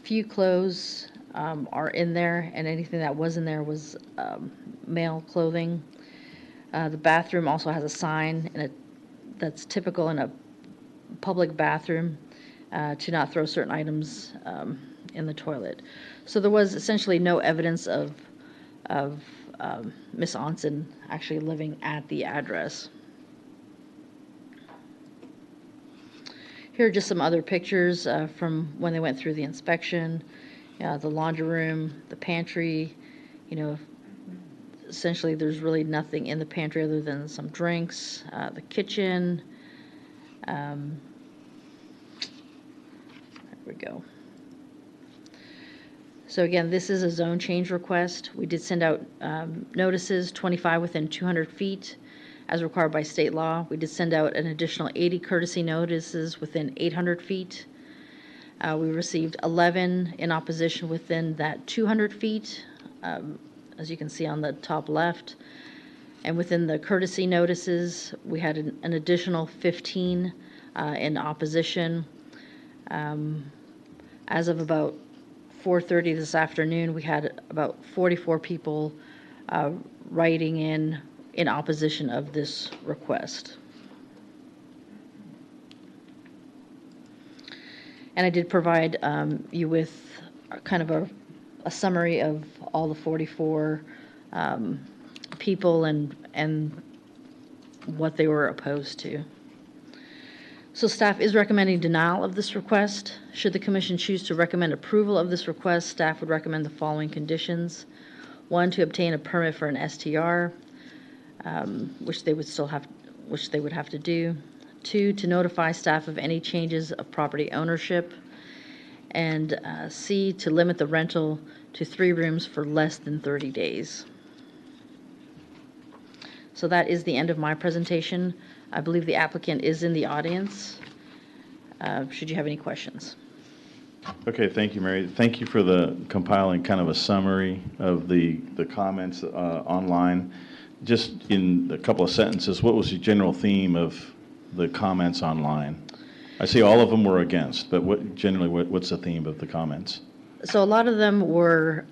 few clothes are in there, and anything that was in there was male clothing. The bathroom also has a sign that's typical in a public bathroom to not throw certain items in the toilet. So there was essentially no evidence of Miss Onsen actually living at the address. Here are just some other pictures from when they went through the inspection. The laundry room, the pantry. Essentially there's really nothing in the pantry other than some drinks. The kitchen. There we go. So again, this is a zone change request. We did send out notices, 25 within 200 feet, as required by state law. We did send out an additional 80 courtesy notices within 800 feet. We received 11 in opposition within that 200 feet, as you can see on the top left. And within the courtesy notices, we had an additional 15 in opposition. As of about 4:30 this afternoon, we had about 44 people writing in opposition of this request. And I did provide you with kind of a summary of all the 44 people and what they were opposed to. So staff is recommending denial of this request. Should the commission choose to recommend approval of this request, staff would recommend the following conditions. 1, to obtain a permit for an STR, which they would have to do. 2, to notify staff of any changes of property ownership. And C, to limit the rental to 3 rooms for less than 30 days. So that is the end of my presentation. I believe the applicant is in the audience. Should you have any questions? Okay, thank you, Mary. Thank you for the compiling kind of a summary of the comments online. Just in a couple of sentences, what was the general theme of the comments online? I see all of them were against, but what's the theme of the comments? So a lot of them were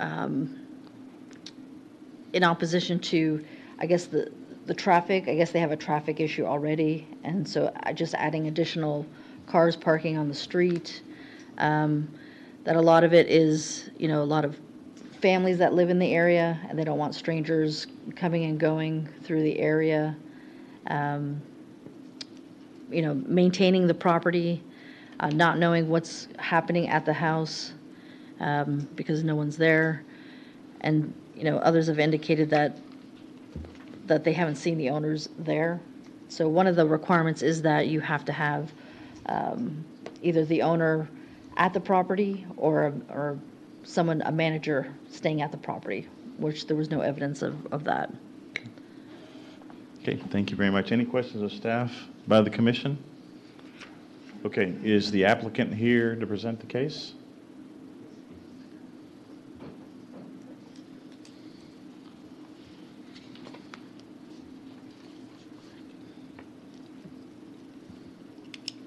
in opposition to, I guess, the traffic. I guess they have a traffic issue already, and so just adding additional cars parking on the street. That a lot of it is, a lot of families that live in the area, and they don't want strangers coming and going through the area. Maintaining the property, not knowing what's happening at the house because no one's there. And, others have indicated that they haven't seen the owners there. So one of the requirements is that you have to have either the owner at the property or someone, a manager, staying at the property, which there was no evidence of that. Okay, thank you very much. Any questions of staff by the commission? Okay, is the applicant here to present the case?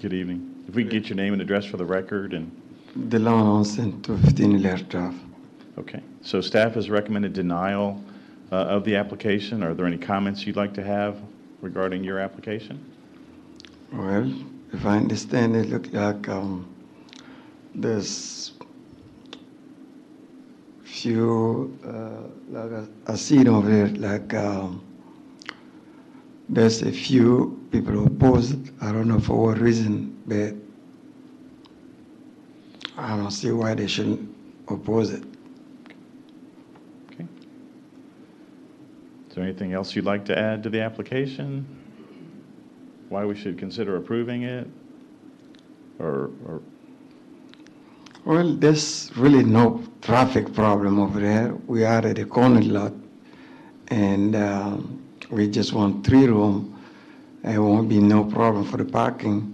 Good evening. If we could get your name and address for the record and... Delon Onsen, 215 Lair Drive. Okay, so staff has recommended denial of the application. Are there any comments you'd like to have regarding your application? Well, if I understand, it looked like there's few, like I see it over there, like there's a few people who oppose it. I don't know for what reason, but I don't see why they shouldn't oppose it. Okay. Is there anything else you'd like to add to the application? Why we should consider approving it? Or Well, there's really no traffic problem over there. We are at a corner lot, and we just want 3 rooms. There won't be no problem for the parking.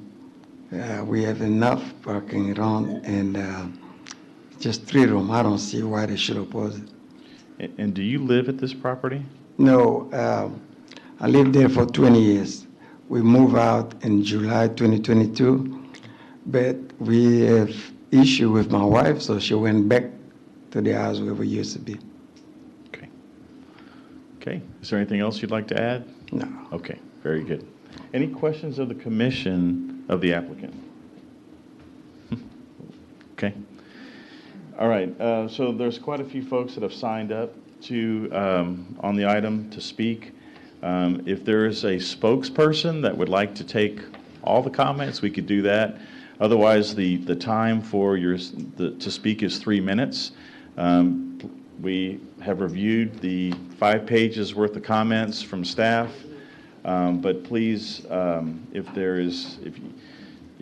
We have enough parking around, and just 3 rooms. I don't see why they should oppose it. And do you live at this property? No, I lived there for 20 years. We moved out in July 2022, but we have issue with my wife, so she went back to the house where we used to be. Okay. Okay. Is there anything else you'd like to add? No. Okay. Very good. Any questions of the commission of the applicant? Okay. All right. So there's quite a few folks that have signed up to on the item to speak. If there is a spokesperson that would like to take all the comments, we could do that. Otherwise, the time for to speak is 3 minutes. We have reviewed the 5 pages worth of comments from staff, but please, if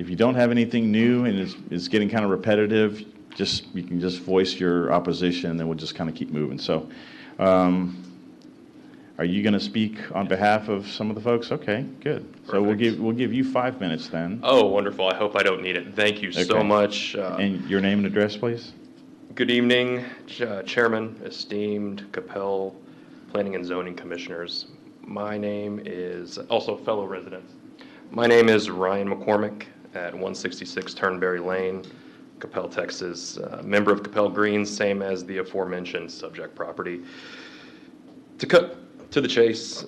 you don't have anything new and it's getting kind of repetitive, you can just voice your opposition, and then we'll just kind of keep moving. So. Are you going to speak on behalf of some of the folks? Okay, good. So we'll give you 5 minutes then. Oh, wonderful. I hope I don't need it. Thank you so much. And your name and address, please? Good evening, Chairman, esteemed Coppell Planning and Zoning Commissioners. My name is, also fellow residents. My name is Ryan McCormick at 166 Turnberry Lane, Coppell, Texas. Member of Coppell Greens, same as the aforementioned subject property. To cut to the chase,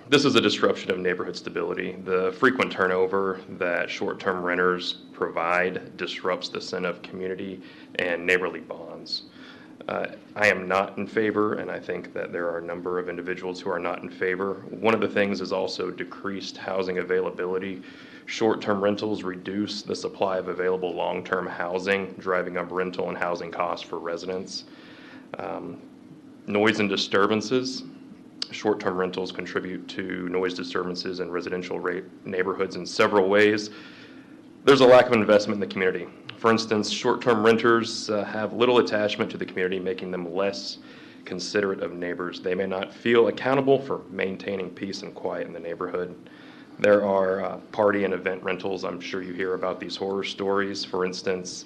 this is a disruption of neighborhood stability. The frequent turnover that short-term renters provide disrupts the sense of community and neighborly bonds. I am not in favor, and I think that there are a number of individuals who are not in favor. One of the things is also decreased housing availability. Short-term rentals reduce the supply of available long-term housing, driving up rental and housing costs for residents. Noise and disturbances. Short-term rentals contribute to noise disturbances in residential neighborhoods in several ways. There's a lack of investment in the community. For instance, short-term renters have little attachment to the community, making them less considerate of neighbors. They may not feel accountable for maintaining peace and quiet in the neighborhood. There are party and event rentals. I'm sure you hear about these horror stories. For instance,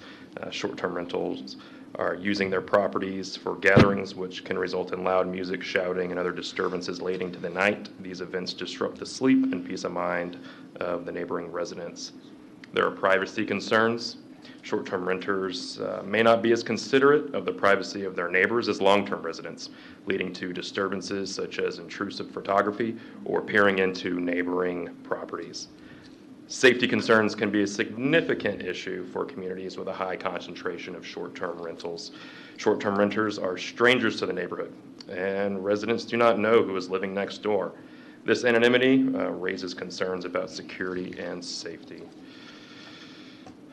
short-term rentals are using their properties for gatherings, which can result in loud music, shouting, and other disturbances late into the night. These events disrupt the sleep and peace of mind of the neighboring residents. There are privacy concerns. Short-term renters may not be as considerate of the privacy of their neighbors as long-term residents, leading to disturbances such as intrusive photography or peering into neighboring properties. Safety concerns can be a significant issue for communities with a high concentration of short-term rentals. Short-term renters are strangers to the neighborhood, and residents do not know who is living next door. This anonymity raises concerns about security and safety.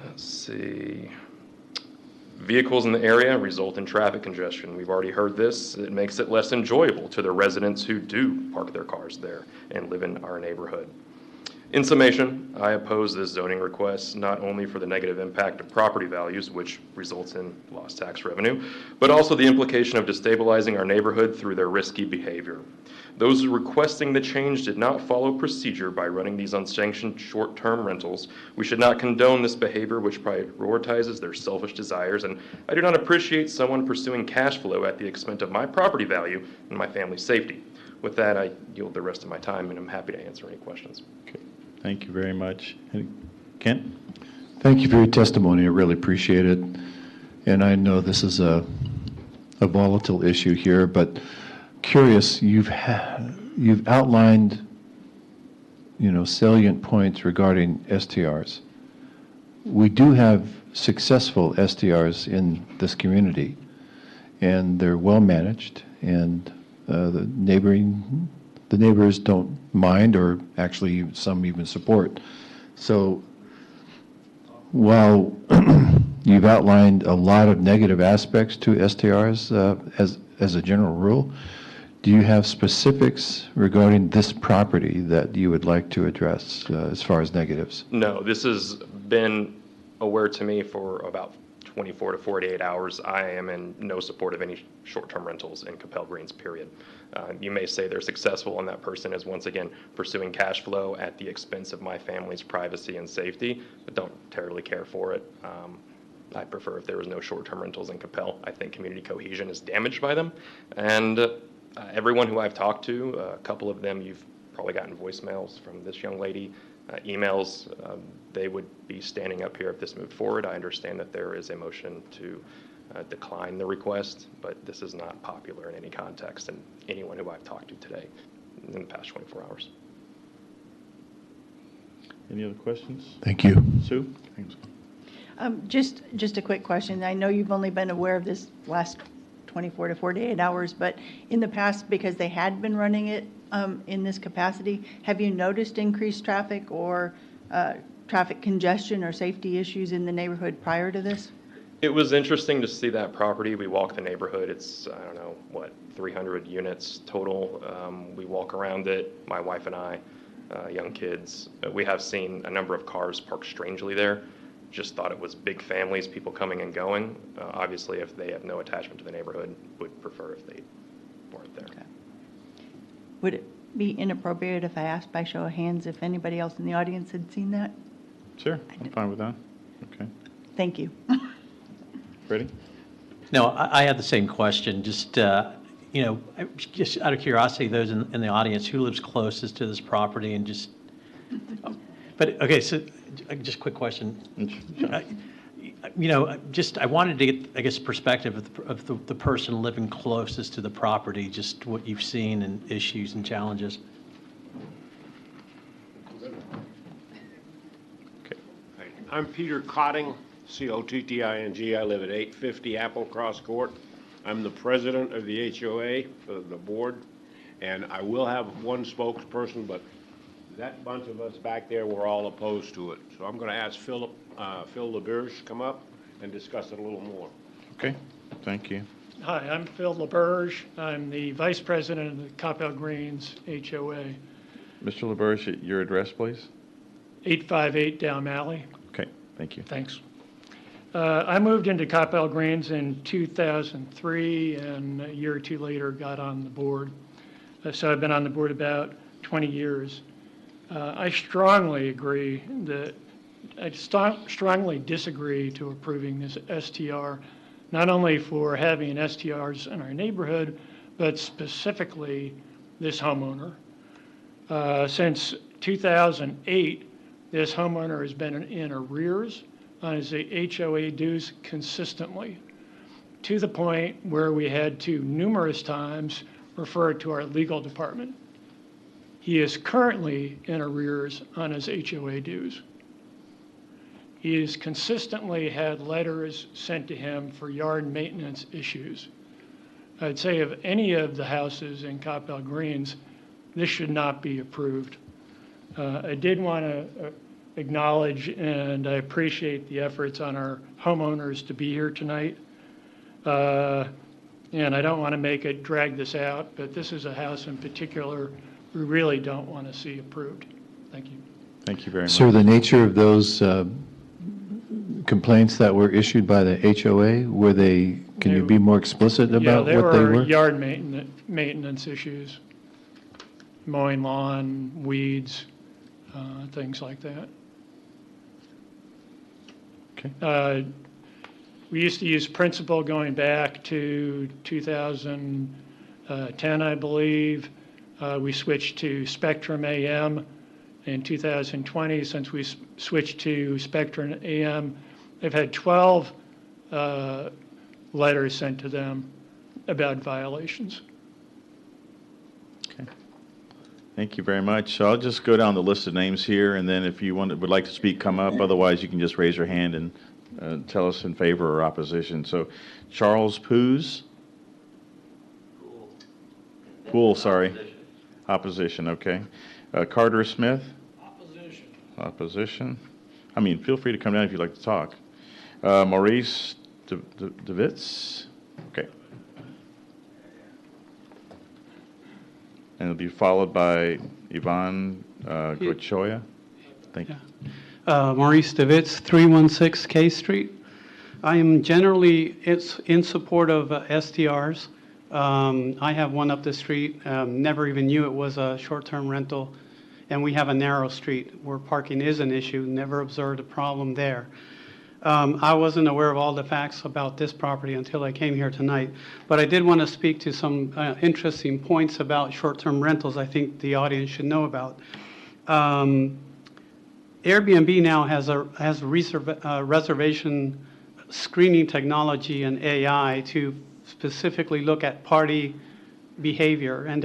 Let's see. Vehicles in the area result in traffic congestion. We've already heard this. It makes it less enjoyable to the residents who do park their cars there and live in our neighborhood. In summation, I oppose this zoning request not only for the negative impact of property values, which results in lost tax revenue, but also the implication of destabilizing our neighborhood through their risky behavior. Those requesting the change did not follow procedure by running these unsanctioned short-term rentals. We should not condone this behavior which prioritizes their selfish desires, and I do not appreciate someone pursuing cash flow at the expense of my property value and my family's safety. With that, I yield the rest of my time, and I'm happy to answer any questions. Okay. Thank you very much. Kent? Thank you for your testimony. I really appreciate it. And I know this is a volatile issue here, but curious, you've outlined, salient points regarding STRs. We do have successful STRs in this community, and they're well managed, and the neighbors don't mind, or actually some even support. So while you've outlined a lot of negative aspects to STRs as a general rule, do you have specifics regarding this property that you would like to address as far as negatives? No, this has been aware to me for about 24 to 48 hours. I am in no support of any short-term rentals in Coppell Greens, period. You may say they're successful, and that person is once again pursuing cash flow at the expense of my family's privacy and safety, but don't terribly care for it. I prefer if there was no short-term rentals in Coppell. I think community cohesion is damaged by them, and everyone who I've talked to, a couple of them you've probably gotten voicemails from this young lady, emails, they would be standing up here if this moved forward. I understand that there is a motion to decline the request, but this is not popular in any context, and anyone who I've talked to today in the past 24 hours. Any other questions? Thank you. Sue? Thanks. Just a quick question. I know you've only been aware of this last 24 to 48 hours, but in the past, because they had been running it in this capacity, have you noticed increased traffic or traffic congestion or safety issues in the neighborhood prior to this? It was interesting to see that property. We walk the neighborhood. It's, 300 units total. We walk around it, my wife and I, young kids. We have seen a number of cars parked strangely there. Just thought it was big families, people coming and going. Obviously, if they have no attachment to the neighborhood, would prefer if they weren't there. Okay. Would it be inappropriate if I asked by show of hands if anybody else in the audience had seen that? Sure, I'm fine with that. Okay. Thank you. Ready? No, I had the same question. Just, just out of curiosity, those in the audience, who lives closest to this property and just, but, okay, so just a quick question. I wanted to get, I guess, perspective of the person living closest to the property, just what you've seen and issues and challenges. Okay. I'm Peter Cotting, C-O-T-T-I-N-G. I live at 850 Apple Cross Court. I'm the president of the HOA for the board, and I will have one spokesperson, but that bunch of us back there, we're all opposed to it. So I'm going to ask Phil LaBerge to come up and discuss it a little more. Okay, thank you. Hi, I'm Phil LaBerge. I'm the vice president of the Coppell Greens HOA. Mr. LaBerge, your address, please? 858 Down Alley. Okay, thank you. Thanks. I moved into Coppell Greens in 2003, and a year or two later got on the board. So I've been on the board about 20 years. I strongly agree that I strongly disagree to approving this STR, not only for having STRs in our neighborhood, but specifically this homeowner. Since 2008, this homeowner has been in arrears on his HOA dues consistently, to the point where we had to numerous times refer it to our legal department. He is currently in arrears on his HOA dues. He has consistently had letters sent to him for yard maintenance issues. I'd say of any of the houses in Coppell Greens, this should not be approved. I did want to acknowledge and I appreciate the efforts on our homeowners to be here tonight. And I don't want to make it drag this out, but this is a house in particular we really don't want to see approved. Thank you. Thank you very much. Sir, the nature of those complaints that were issued by the HOA, were they, can you be more explicit about what they Yeah, were? yard maintenance issues, mowing lawn, weeds, things like that. Okay. We used to use Principal going back to 2010, I believe. We switched to Spectrum AM in 2020. Since we switched to Spectrum AM, they've had 12 letters sent to them about violations. Okay. Thank you very much. So I'll just go down the list of names here, and then if you would like to speak, come up. Otherwise, you can just raise your hand and tell us in favor or opposition. So Charles Poos. Poole, sorry. Opposition, okay. Carter Smith. Opposition. Opposition. I mean, feel free to come down if you'd like to talk. Maurice DeWitz. Okay. And it'll be followed by Yvonne Gochoya. Thank you. Maurice DeWitz, 316 K Street. I am generally in support of STRs. I have one up the street, never even knew it was a short-term rental, and we have a narrow street where parking is an issue, never observed a problem there. I wasn't aware of all the facts about this property until I came here tonight, but I did want to speak to some interesting points about short-term rentals I think the audience should know about. Airbnb now has reservation screening technology and AI to specifically look at party behavior, and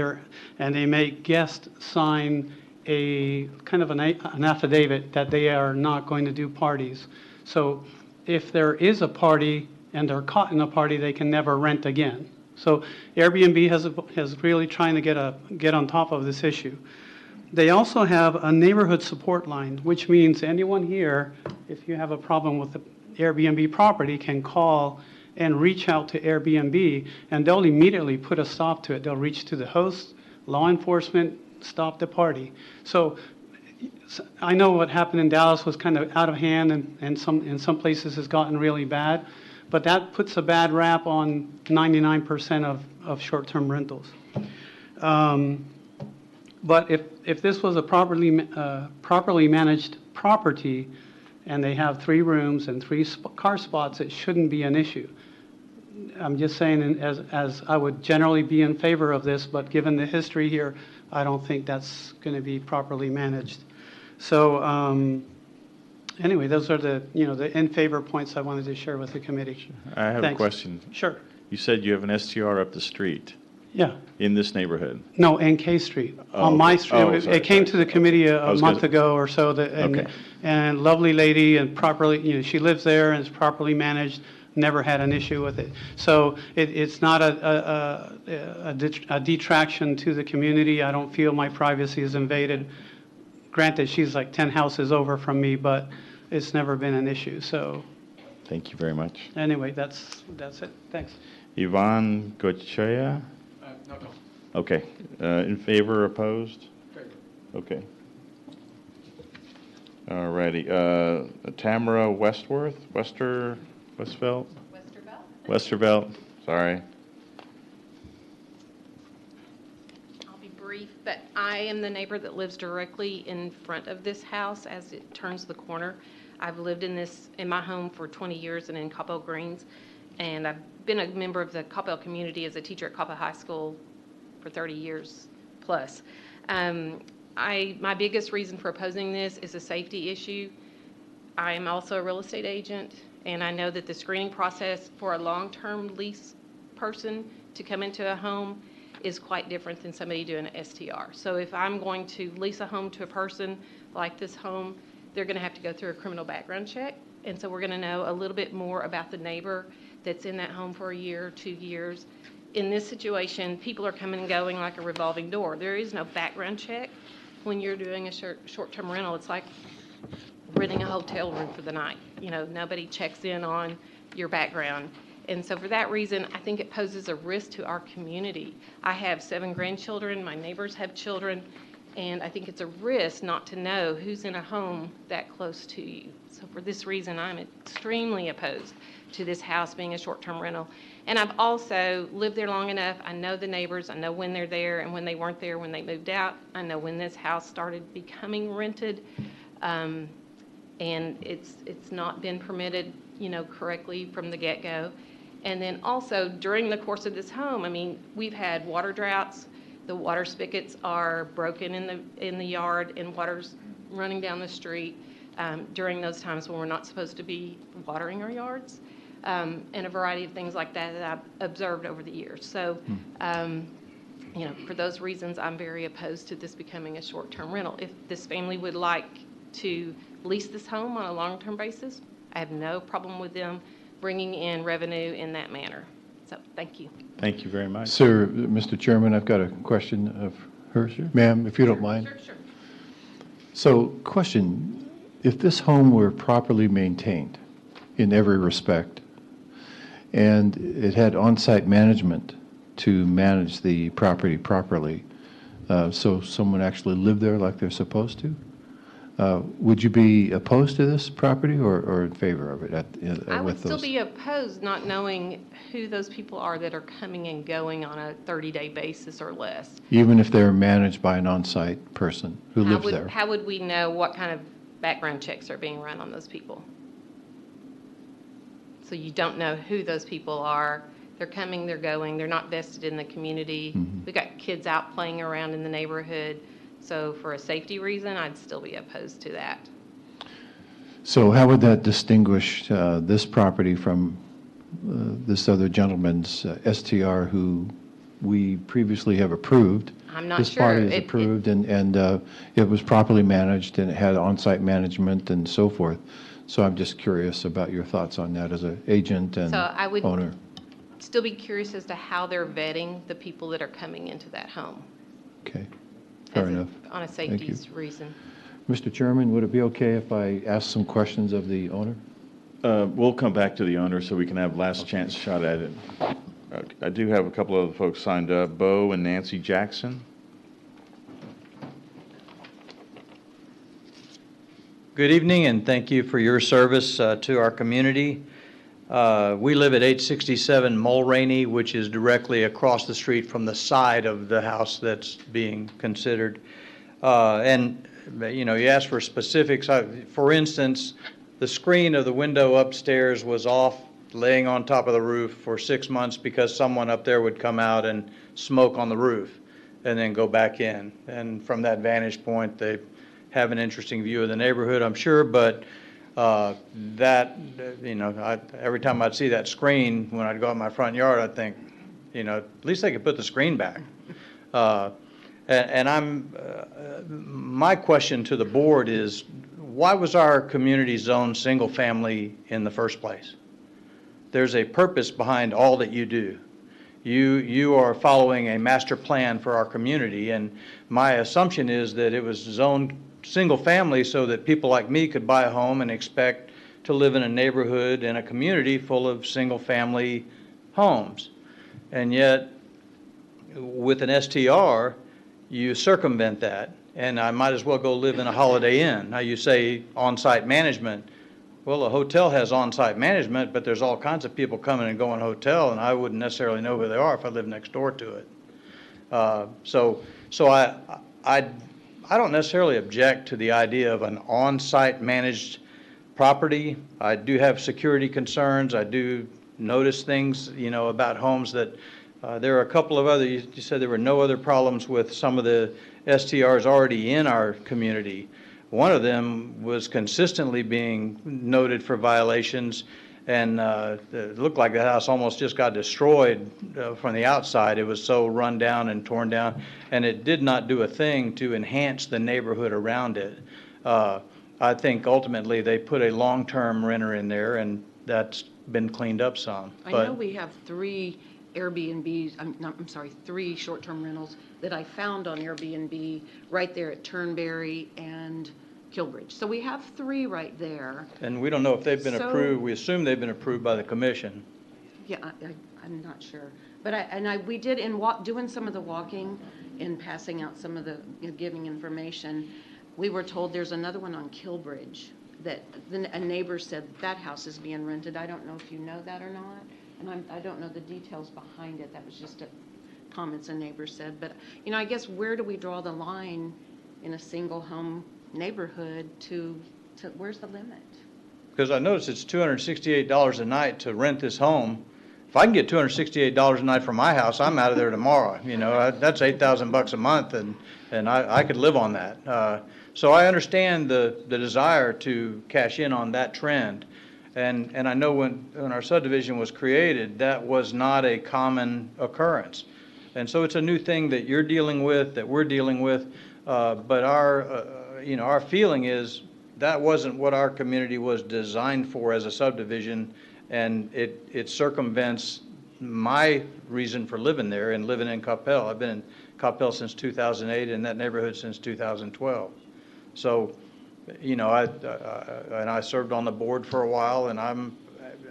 they make guests sign a kind of an affidavit that they are not going to do parties. So if there is a party and they're caught in a party, they can never rent again. So Airbnb has really trying to get on top of this issue. They also have a neighborhood support line, which means anyone here, if you have a problem with the Airbnb property, can call and reach out to Airbnb, and they'll immediately put a stop to it. They'll reach to the host, law enforcement, stop the party. So I know what happened in Dallas was kind of out of hand, and in some places has gotten really bad, but that puts a bad rap on 99% of short-term rentals. But if this was a properly managed property, and they have 3 rooms and 3 car spots, it shouldn't be an issue. I'm just saying, as I would generally be in favor of this, but given the history here, I don't think that's going to be properly managed. So anyway, those are the in favor points I wanted to share with the committee. I have a question. Sure. You said you have an STR up the street. Yeah. In this neighborhood? No, NK Street. Oh, on my okay. street. Oh, It came to the committee a month ago or so, Okay. and lovely lady, and properly, she lives there and is properly managed, never had an issue with it. So it's not a detraction to the community. I don't feel my privacy is invaded. Granted, she's like 10 houses over from me, but it's never been an issue. So Thank you very much. anyway, that's it. Thanks. Yvonne Gochoya? No. Okay. In favor, opposed? Okay. All righty. Tamara Westervelt? Westervelt, sorry. I'll be brief, but I am the neighbor that lives directly in front of this house as it turns the corner. I've lived in my home for 20 years and in Coppell Greens, and I've been a member of the Coppell community as a teacher at Coppell High School for 30 years plus. My biggest reason for opposing this is a safety issue. I am also a real estate agent, and I know that the screening process for a long-term lease person to come into a home is quite different than somebody doing an STR. So if I'm going to lease a home to a person like this home, they're going to have to go through a criminal background check. And so we're going to know a little bit more about the neighbor that's in that home for a year, 2 years. In this situation, people are coming and going like a revolving door. There is no background check when you're doing a short-term rental. It's like renting a hotel room for the night. You know, nobody checks in on your background. And so for that reason, I think it poses a risk to our community. I have 7 grandchildren, my neighbors have children, and I think it's a risk not to know who's in a home that close to you. So for this reason, I'm extremely opposed to this house being a short-term rental. And I've also lived there long enough. I know the neighbors. I know when they're there and when they weren't there, when they moved out. I know when this house started becoming rented. And it's not been permitted, you know, correctly from the get-go. And then also during the course of this home, I mean, we've had water droughts. The water spigots are broken in the yard and water's running down the street during those times when we're not supposed to be watering our yards, and a variety of things like that that I've observed over the years. So, you know, for those reasons, I'm very opposed to this becoming a short-term rental. If this family would like to lease this home on a long-term basis, I have no problem with them bringing in revenue in that manner. So, thank you. Thank you very much. Sir, Mr. Chairman, I've got a question of her, ma'am, if you don't mind. Sure. So, question, if this home were properly maintained in every respect, and it had on-site management to manage the property properly, so someone actually lived there like they're supposed to, would you be opposed to this property or in favor of it? I would still be opposed not knowing who those people are that are coming and going on a 30-day basis or less. Even if they're managed by an on-site person who lives there? How would we know what kind of background checks are being run on those people? So you don't know who those people are. They're coming, they're going, they're not vested in the community. We've got kids out playing around in the neighborhood. So for a safety reason, I'd still be opposed to that. So how would that distinguish this property from this other gentleman's STR who we previously have approved? I'm not this sure. This body is approved and it was properly managed and it had on-site management and so forth. So I'm just curious about your thoughts on that as an agent and So I would owner. still be curious as to how they're vetting the people that are coming into that home. Okay, fair enough. On a Thank you. safety reason. Mr. Chairman, would it be okay if I ask some questions of the owner? We'll come back to the owner so we can have last chance shot at it. I do have a couple of other folks signed up, Bo and Nancy Jackson. Good evening, and thank you for your service to our community. We live at 867 Mulraney, which is directly across the street from the side of the house that's being considered. And, you know, you asked for specifics. For instance, the screen of the window upstairs was off, laying on top of the roof for 6 months because someone up there would come out and smoke on the roof and then go back in. And from that vantage point, they have an interesting view of the neighborhood, I'm sure, but that, you know, every time I'd see that screen, when I'd go out in my front yard, I'd think, you know, at least they could put the screen back. My question to the board is, why was our community zone single family in the first place? There's a purpose behind all that you do. You are following a master plan for our community, and my assumption is that it was zoned single family so that people like me could buy a home and expect to live in a neighborhood and a community full of single family homes. And yet, with an STR, you circumvent that, and I might as well go live in a Holiday Inn. Now you say on-site management. Well, a hotel has on-site management, but there's all kinds of people coming and going hotel, and I wouldn't necessarily know who they are if I lived next door to it. So I don't necessarily object to the idea of an on-site managed property. I do have security concerns. I do notice things, you know, about homes that there are a couple of other, you said there were no other problems with some of the STRs already in our community. One of them was consistently being noted for violations, And it looked like the house almost just got destroyed from the outside. It was so run down and torn down, and it did not do a thing to enhance the neighborhood around it. I think ultimately they put a long-term renter in there, and that's been cleaned up some. I But know we have 3 Airbnbs, I'm sorry, 3 short-term rentals that I found on Airbnb right there at Turnberry and Kilbridge. So we have 3 right there. And we don't know if they've been So- approved. We assume they've been approved by the commission. Yeah, I'm not sure. But we did, doing some of the walking and passing out some of the, giving information, we were told there's another one on Kilbridge that a neighbor said that house is being rented. I don't know if you know that or not, and I don't know the details behind it. That was just a comments a neighbor said. But, I guess where do we draw the line in a single home neighborhood to where's the limit? Because I noticed it's $268 a night to rent this home. If I can get $268 a night from my house, I'm out of there tomorrow. That's $8,000 a month, and I could live on that. So I understand the desire to cash in on that trend. And I know when our subdivision was created, that was not a common occurrence. And so it's a new thing that you're dealing with, that we're dealing with. But our feeling is that wasn't what our community was designed for as a subdivision, and it circumvents my reason for living there and living in Coppell. I've been in Coppell since 2008, in that neighborhood since 2012. So, and I served on the board for a while, and I'm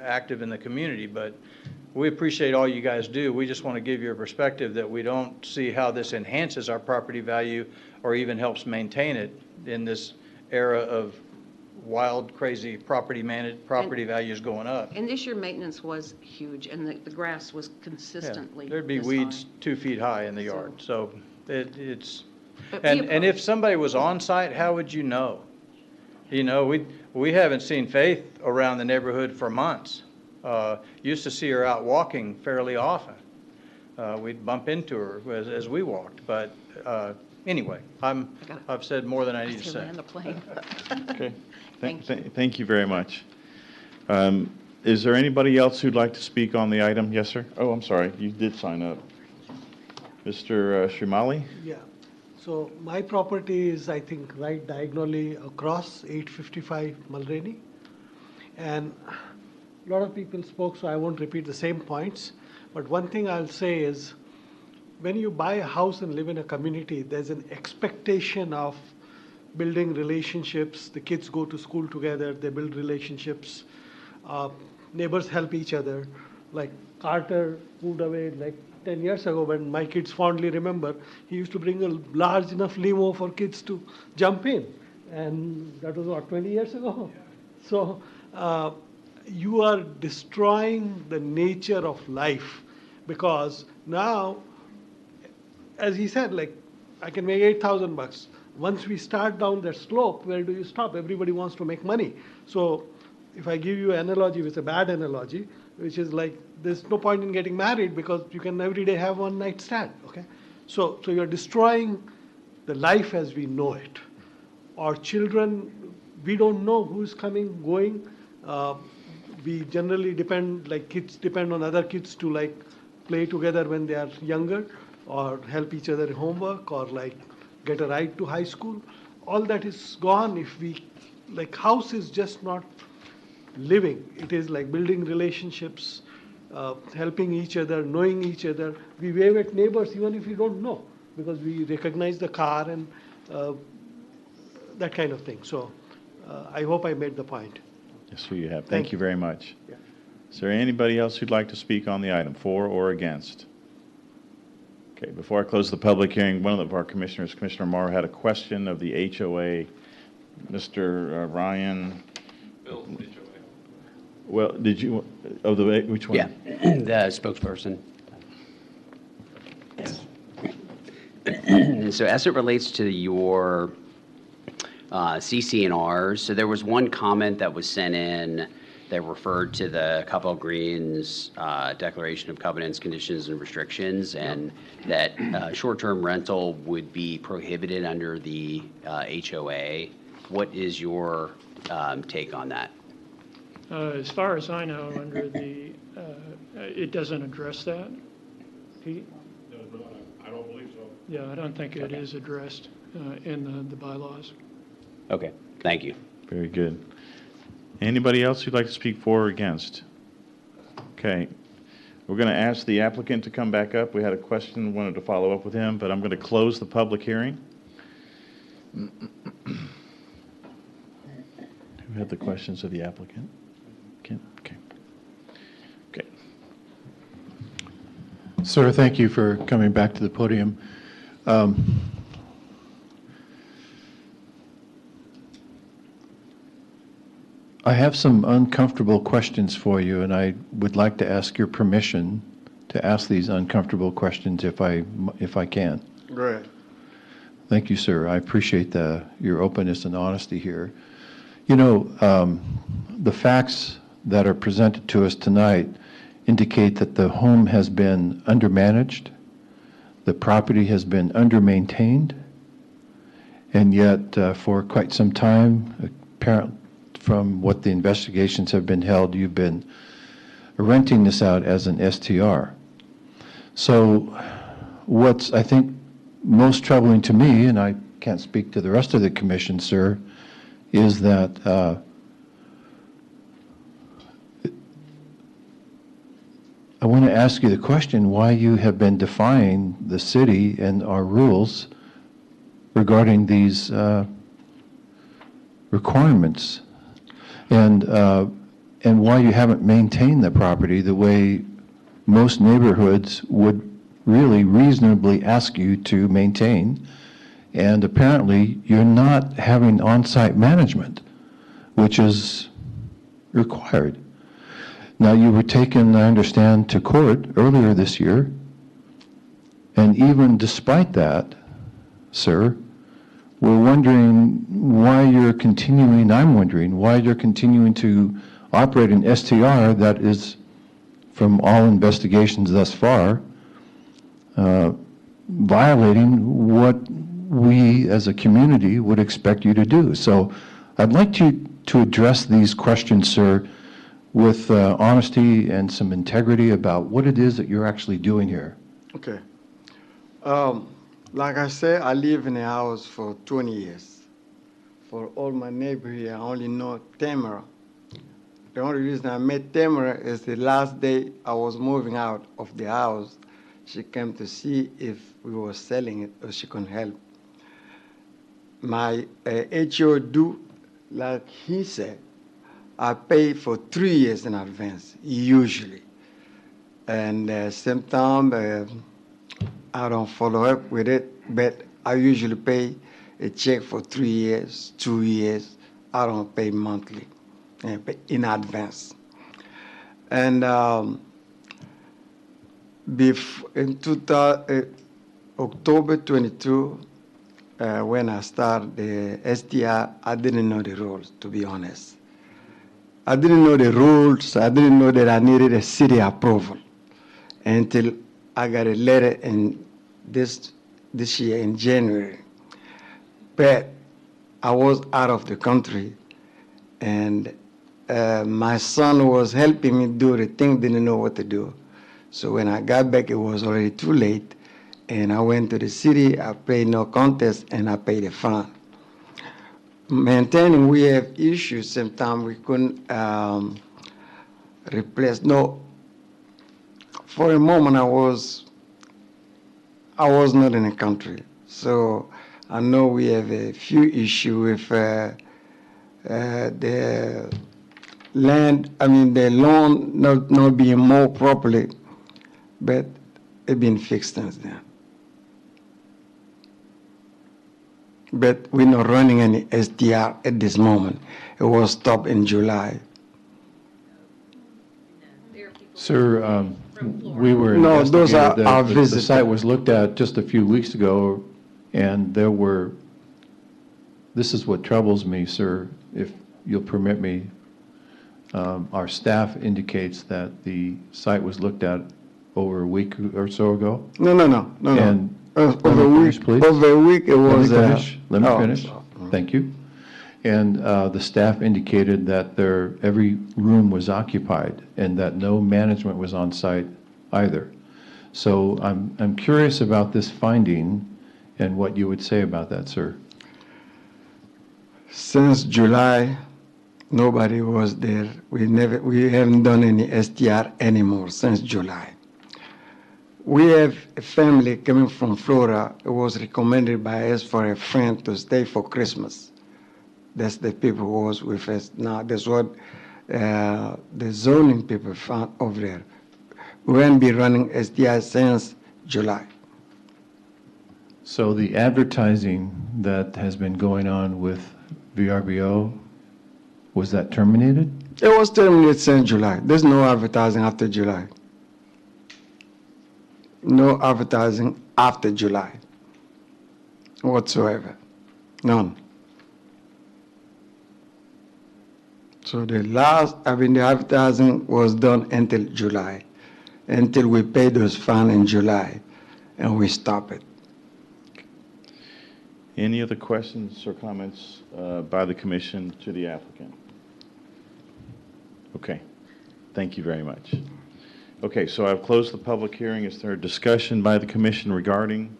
active in the community, but we appreciate all you guys do. We just want to give you a perspective that we don't see how this enhances our property value or even helps maintain it in this era of wild, crazy property values going up. And this year maintenance was huge, and the grass was consistently There'd be this weeds high. 2 feet high in the yard, so it's, But and if somebody was on site, how would you know? We haven't seen Faith around the neighborhood for months. Used to see her out walking fairly often. We'd bump into her as we walked, but anyway, I've said more than I need to say. Land the plane. Okay. Thank you very much. Is there anybody else who'd like to speak on the item? Yes, sir? Oh, I'm sorry. You did sign up. Mr. Shrimali? Yeah. So my property is, I think, right diagonally across 855 Mulroney. And a lot of people spoke, so I won't repeat the same points. But one thing I'll say is, when you buy a house and live in a community, there's an expectation of building relationships. The kids go to school together, they build relationships. Neighbors help each other. Like Carter moved away like 10 years ago, when my kids fondly remember, he used to bring a large enough limo for kids to jump in. And that was, what, 20 years ago? So you are destroying the nature of life, because now, as he said, like, I can make $8,000. Once we start down that slope, where do you stop? Everybody wants to make money. So if I give you an analogy, it's a bad analogy, which is like, there's no point in getting married because you can every day have one night stand, okay? So you're destroying the life as we know it. Our children, we don't know who's coming, going. We generally depend, like kids depend on other kids to like play together when they are younger, or help each other in homework, or like get a ride to high school. All that is gone if we, like, house is just not living. It is like building relationships, helping each other, knowing each other. We wave at neighbors even if we don't know, because we recognize the car and that kind of thing. So I hope I made the point. Yes, sir, you have. Thank you very much. Yeah. Is there anybody else who'd like to speak on the item, for or against? Okay, before I close the public hearing, one of our commissioners, Commissioner Marr, had a question of the HOA. Mr. Ryan. Bill's HOA. Well, did you, which one? Yeah, the spokesperson. Yes. So as it relates to your CC&Rs, so there was one comment that was sent in that referred to the Coppell Greens Declaration of Covenants, Conditions, and Restrictions, and that short-term rental would be prohibited under the HOA. What is your take on that? As far as I know, under the, it doesn't address that. Pete? I don't believe so. Yeah, I don't think it is addressed in the bylaws. Okay, thank you. Very good. Anybody else who'd like to speak for or against? Okay. We're going to ask the applicant to come back up. We had a question, wanted to follow up with him, but I'm going to close the public hearing. Who had the questions of the applicant? Okay. Okay. Sir, thank you for coming back to the podium. I have some uncomfortable questions for you, and I would like to ask your permission to ask these uncomfortable questions if I can. Go ahead. Thank you, sir. I appreciate your openness and honesty here. You know, the facts that are presented to us tonight indicate that the home has been undermanaged, the property has been undermaintained, and yet for quite some time, apparently from what the investigations have been held, you've been renting this out as an STR. So what's, I think, most troubling to me, and I can't speak to the rest of the commission, sir, is that I want to ask you the question why you have been defying the city and our rules regarding these requirements, and why you haven't maintained the property the way most neighborhoods would really reasonably ask you to maintain. And apparently you're not having on-site management, which is required. Now, you were taken, I understand, to court earlier this year, and even despite that, sir, we're wondering why you're continuing, I'm wondering why you're continuing to operate an STR that is, from all investigations thus far, violating what we as a community would expect you to do. So I'd like you to address these questions, sir, with honesty and some integrity about what it is that you're actually doing here. Okay. Like I said, I live in a house for 20 years. For all my neighbors here, I only know Tamara. The only reason I met Tamara is the last day I was moving out of the house. She came to see if we were selling it or she could help. My HO due, like he said, I pay for 3 years in advance, usually. And sometimes I don't follow up with it, but I usually pay a check for 3 years, 2 years. I don't pay monthly, I pay in advance. And in October 22, when I started the STR, I didn't know the rules, to be honest. I didn't know the rules. I didn't know that I needed a city approval until I got a letter in this year in January. But I was out of the country, and my son was helping me do the thing, didn't know what to do. So when I got back, it was already too late, and I went to the city, I paid no contest, and I paid a fine. Maintaining, we have issues. Sometimes we couldn't replace. No, for a moment I was not in the country, so I know we have a few issues with the land. I mean, the loan not being mowed properly, but it's been fixed since then. But we're not running any STR at this moment. It was stopped in July. Sir, we were No, those are investigated. our The visitors. site was looked at just a few weeks ago, and there were, this is what troubles me, sir, if you'll permit me. Our staff indicates that the site was looked at over a week or so ago. No. And Over let a me week, finish, please. over a week it was. Let me finish. oh, Thank you. And the staff indicated that every room was occupied and that no management was on site either. So I'm curious about this finding and what you would say about that, sir. Since July, nobody was there. We haven't done any STR anymore since July. We have a family coming from Florida. It was recommended by us for a friend to stay for Christmas. That's the people who was with us. Now, that's what the zoning people found over there. We haven't been running STI since July. So the advertising that has been going on with VRBO, was that terminated? It was terminated since July. There's no advertising after July. No advertising after July whatsoever. None. So the advertising was done until July, until we paid those fines in July, and we stopped it. Any other questions or comments by the commission to the applicant? Okay, thank you very much. Okay, so I've closed the public hearing. Is there a discussion by the commission regarding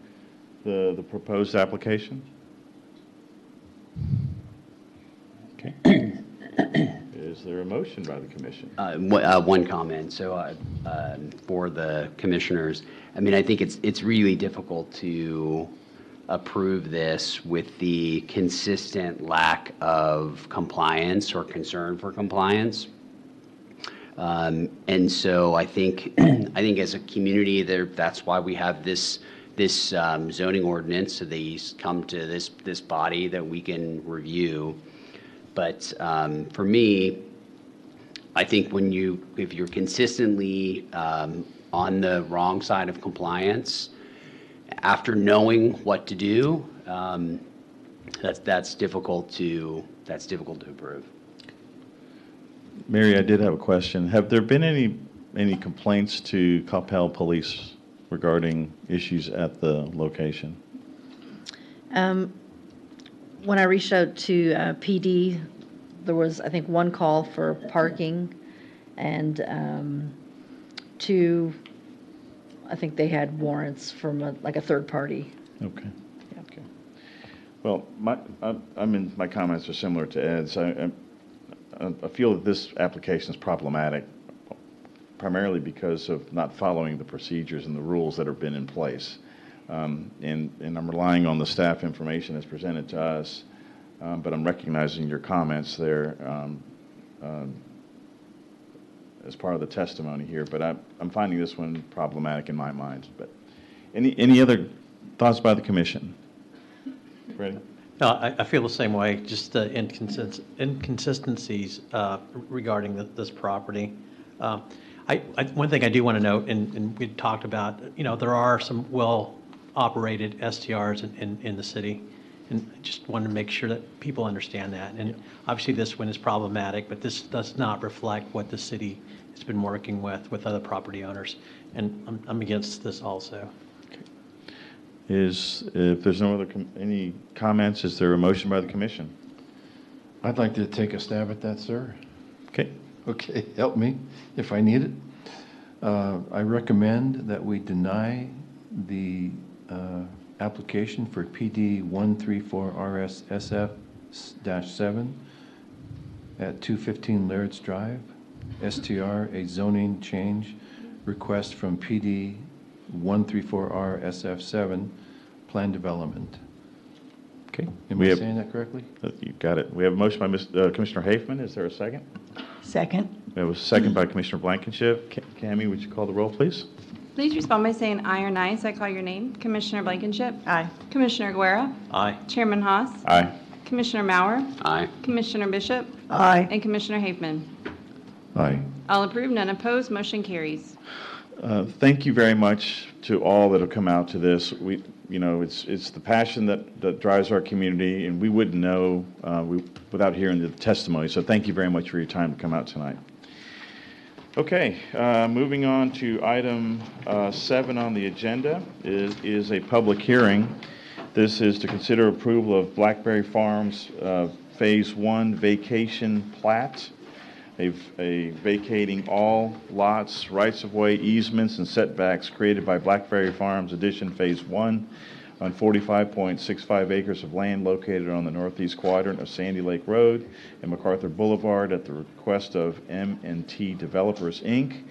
the proposed application? Okay. Is there a motion by the commission? One comment. So for the commissioners, I mean, I think it's really difficult to approve this with the consistent lack of compliance or concern for compliance. And so I think as a community, that's why we have this zoning ordinance, so these come to this body that we can review. But for me, I think if you're consistently on the wrong side of compliance, after knowing what to do, that's difficult to approve. Mary, I did have a question. Have there been any complaints to Coppell Police regarding issues at the location? When I reached out to PD, there was, I think, one call for parking, and two, I think they had warrants from a third party. Okay. Okay. Well, my comments are similar to Ed's. I feel that this application is problematic, primarily because of not following the procedures and the rules that have been in place. And I'm relying on the staff information that's presented to us, but I'm recognizing your comments there as part of the testimony here. But I'm finding this one problematic in my mind. But any other thoughts by the commission? Freddie? No, I feel the same way, just the inconsistencies regarding this property. One thing I do want to note, and we talked about, there are some well-operated STRs in the city, and I just wanted to make sure that people understand that. And obviously this one is problematic, but this does not reflect what the city has been working with other property owners, and I'm against this also. If there's no other any comments, is there a motion by the commission? I'd like to take a stab at that, sir. Okay. Okay, help me if I need it. I recommend that we deny the application for PD 134RS-SF-7 at 215 Laird's Drive, STR, a zoning change request from PD 134R-SF-7, plan development. Okay. Am I saying that correctly? You got it. We have a motion by Commissioner Hafman. Is there a second? Second. We have a second by Commissioner Blankenship. Cammie, would you call the roll, please? Please respond by saying aye or nay, so I call your name. Commissioner Blankenship. Aye. Commissioner Guerra. Aye. Chairman Haas. Aye. Commissioner Maurer. Aye. Commissioner Bishop. Aye. And Commissioner Hafman. Aye. All approved, none opposed, motion carries. Thank you very much to all that have come out to this. It's the passion that drives our community, and we wouldn't know without hearing the testimony. So thank you very much for your time to come out tonight. Okay, moving on to item 7 on the agenda is a public hearing. This is to consider approval of Blackberry Farms Phase 1 vacation plat, a vacating all lots, rights-of-way, easements, and setbacks created by Blackberry Farms Addition Phase 1 on 45.65 acres of land located on the northeast quadrant of Sandy Lake Road and MacArthur Boulevard at the request of M&T Developers, Inc.,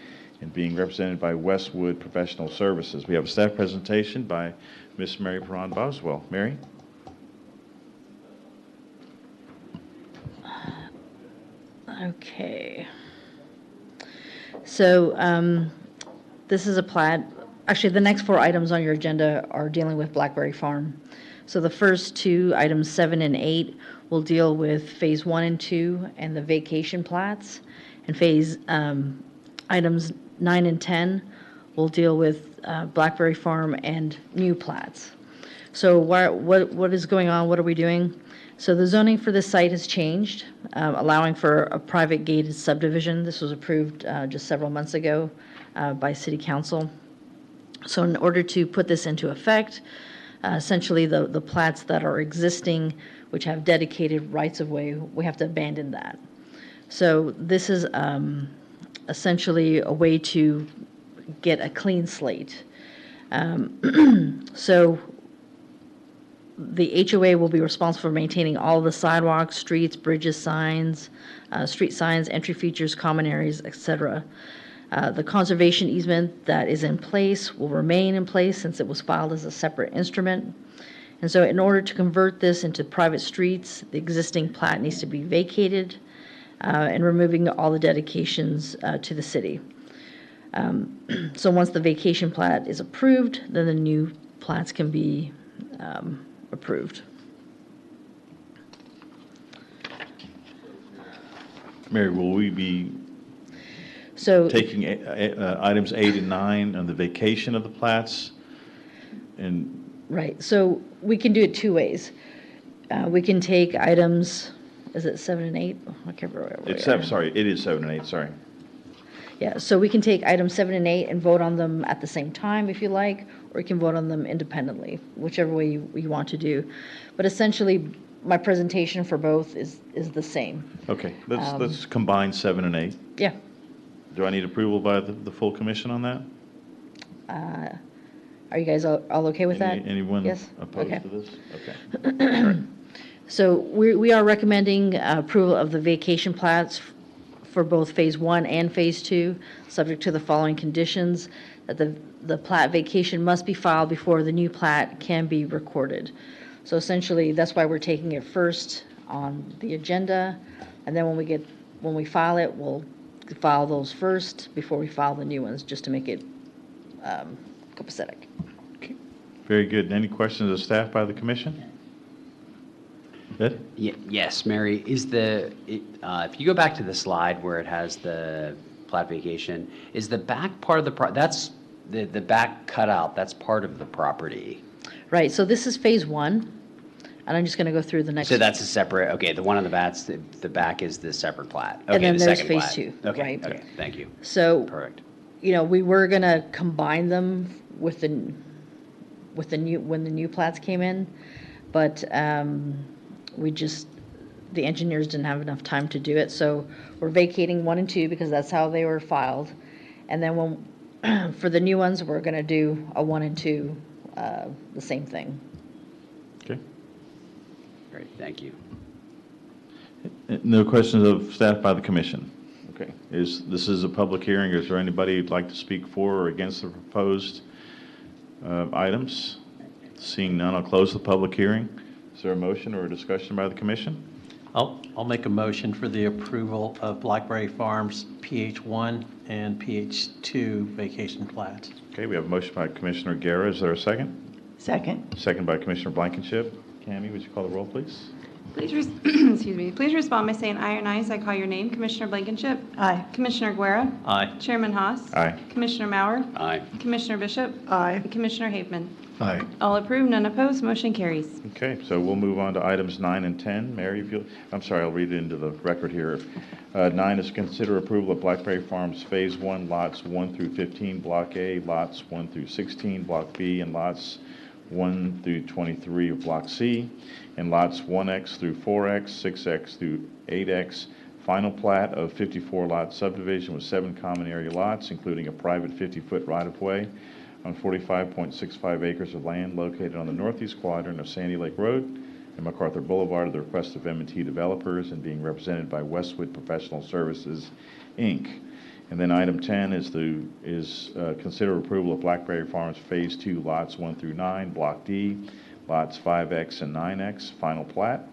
and being represented by Westwood Professional Services. We have a staff presentation by Miss Mary Perron Boswell. Mary? Okay. So this is a plat. Actually, the next 4 items on your agenda are dealing with Blackberry Farm. So the first 2, items 7 and 8, will deal with Phase 1 and 2 and the vacation plats. And items 9 and 10 will deal with Blackberry Farm and new plats. So what is going on? What are we doing? So the zoning for this site has changed, allowing for a private gated subdivision. This was approved just several months ago by City Council. So in order to put this into effect, essentially the plats that are existing, which have dedicated rights-of-way, we have to abandon that. So this is essentially a way to get a clean slate. So the HOA will be responsible for maintaining all the sidewalks, streets, bridges, signs, street signs, entry features, common areas, etc. The conservation easement that is in place will remain in place since it was filed as a separate instrument. And so in order to convert this into private streets, the existing plat needs to be vacated and removing all the dedications to the city. So once the vacation plat is approved, then the new plats can be approved. Mary, will we be taking items 8 and 9 on the vacation of the plats? And right. So we can do it 2 ways. We can take items, is it 7 and 8? I can't remember. It is 7 and 8, sorry. Yeah, so we can take items 7 and 8 and vote on them at the same time if you like, or you can vote on them independently, whichever way you want to do. But essentially, my presentation for both is the same. Okay, let's combine 7 and 8. Yeah. Do I need approval by the full commission on that? Are you guys all okay with that? Anyone yes? opposed okay. to this? Okay. So we are recommending approval of the vacation plats for both Phase 1 and Phase 2, subject to the following conditions: that the plat vacation must be filed before the new plat can be recorded. So essentially, that's why we're taking it first on the agenda, and then when we file it, we'll file those first before we file the new ones, just to make it copacetic. Okay. Very good. Any questions of staff by the commission? Ed? Yes, Mary, if you go back to the slide where it has the plat vacation, is the back part of that's the back cutout, that's part of the property? Right, so this is Phase 1, and I'm just going to go through the next. So that's a separate, okay, the one on the back is the separate plat. Okay, and then the there's second Phase plat. 2, Okay, right? okay, thank you. So, perfect. We were going to combine them with the new, when the new plats came in, but the engineers didn't have enough time to do it, so we're vacating 1 and 2 because that's how they were filed. And then for the new ones, we're going to do a 1 and 2, the same thing. Okay. Great, thank you. No questions of staff by the commission? Okay. This is a public hearing. Is there anybody who'd like to speak for or against the proposed items? Seeing none, I'll close the public hearing. Is there a motion or a discussion by the commission? I'll make a motion for the approval of Blackberry Farms PH1 and PH2 vacation plats. Okay, we have a motion by Commissioner Guerra. Is there a second? Second. Second by Commissioner Blankenship. Cammie, would you call the roll, please? Please, excuse me. Please respond by saying aye or ayes. I call your name. Commissioner Blankenship. Aye. Commissioner Guerra. Aye. Chairman Haas. Aye. Commissioner Maurer. Aye. Commissioner Bishop. Aye. And Commissioner Haveman. Aye. All approved, none opposed, motion carries. Okay, so we'll move on to items 9 and 10. Mary, I'm sorry, I'll read it into the record here. 9 is to consider approval of Blackberry Farms Phase 1, lots 1 through 15, Block A, lots 1 through 16, Block B, and lots 1 through 23 of Block C, and lots 1X through 4X, 6X through 8X. Final plat of 54-lot subdivision with 7 common area lots, including a private 50-foot right-of-way on 45.65 acres of land located on the northeast quadrant of Sandy Lake Road and MacArthur Boulevard at the request of M&T Developers and being represented by Westwood Professional Services, Inc. And then item 10 is consider approval of Blackberry Farms Phase 2 lots 1 through 9, Block D, lots 5X and 9X, final plat,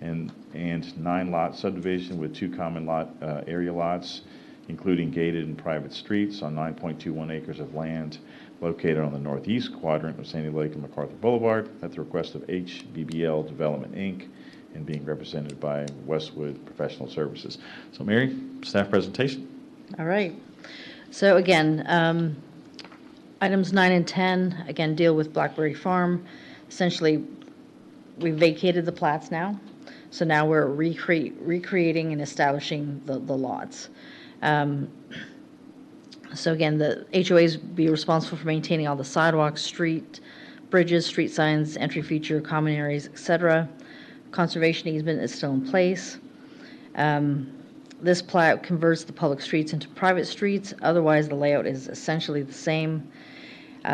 and 9-lot subdivision with 2 common lot area lots, including gated and private streets on 9.21 acres of land located on the northeast quadrant of Sandy Lake and MacArthur Boulevard at the request of HBBL Development, Inc., and being represented by Westwood Professional Services. So, Mary, staff presentation. All right. So again, items 9 and 10, again, deal with Blackberry Farm. Essentially, we vacated the plats now. So now we're recreating and establishing the lots. So again, the HOAs be responsible for maintaining all the sidewalks, street, bridges, street signs, entry feature, common areas, etc. Conservation easement is still in place. This plat converts the public streets into private streets. Otherwise, the layout is essentially the same.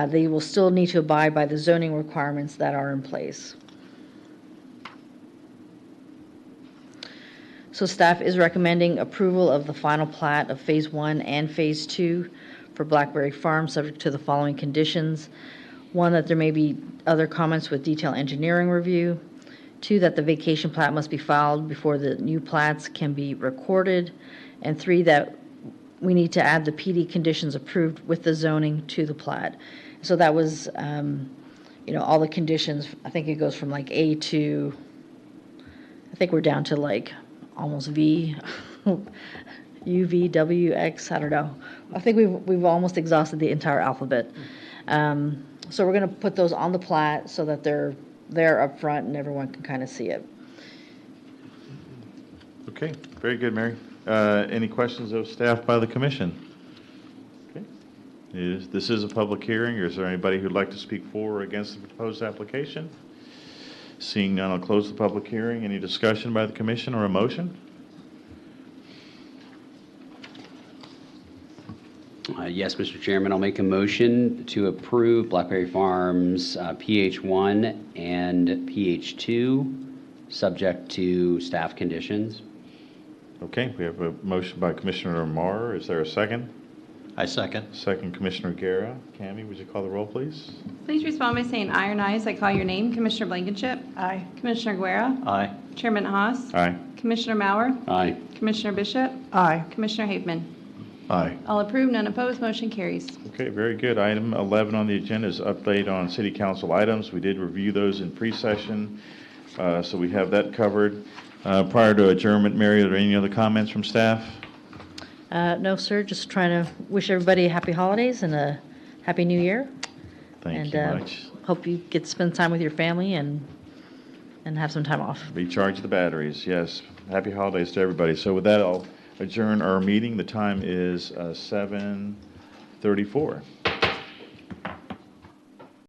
They will still need to abide by the zoning requirements that are in place. So staff is recommending approval of the final plat of Phase 1 and Phase 2 for Blackberry Farm, subject to the following conditions. 1, that there may be other comments with detailed engineering review. 2, that the vacation plat must be filed before the new plats can be recorded. And 3, that we need to add the PD conditions approved with the zoning to the plat. So that was, all the conditions. I think it goes from like A to, I think we're down to like almost V, U, V, W, X, I don't know. I think we've almost exhausted the entire alphabet. So we're going to put those on the plat so that they're there up front and everyone can kind of see it. Okay, very good, Mary. Any questions of staff by the commission? Okay. This is a public hearing, or is there anybody who'd like to speak for or against the proposed application? Seeing none, I'll close the public hearing. Any discussion by the commission or a motion? Yes, Mr. Chairman, I'll make a motion to approve Blackberry Farms PH1 and PH2, subject to staff conditions. Okay, we have a motion by Commissioner Marr. Is there a second? I second. Second, Commissioner Guerra. Cammie, would you call the roll, please? Please respond by saying aye or nay as I call your name. Commissioner Blankenship. Aye. Commissioner Guerra. Aye. Chairman Haas. Aye. Commissioner Mauer. Aye. Commissioner Bishop. Aye. Commissioner Haveman. Aye. All approved, none opposed, motion carries. Okay, very good. Item 11 on the agenda is update on city council items. We did review those in pre-session, so we have that covered. Prior to adjournment, Mary, are there any other comments from staff? No, sir, just trying to wish everybody happy holidays and a happy new year. Thank you much. Hope you get to spend time with your family and have some time off. Recharge the batteries, yes. Happy holidays to everybody. So with that, I'll adjourn our meeting. The time is 7:34.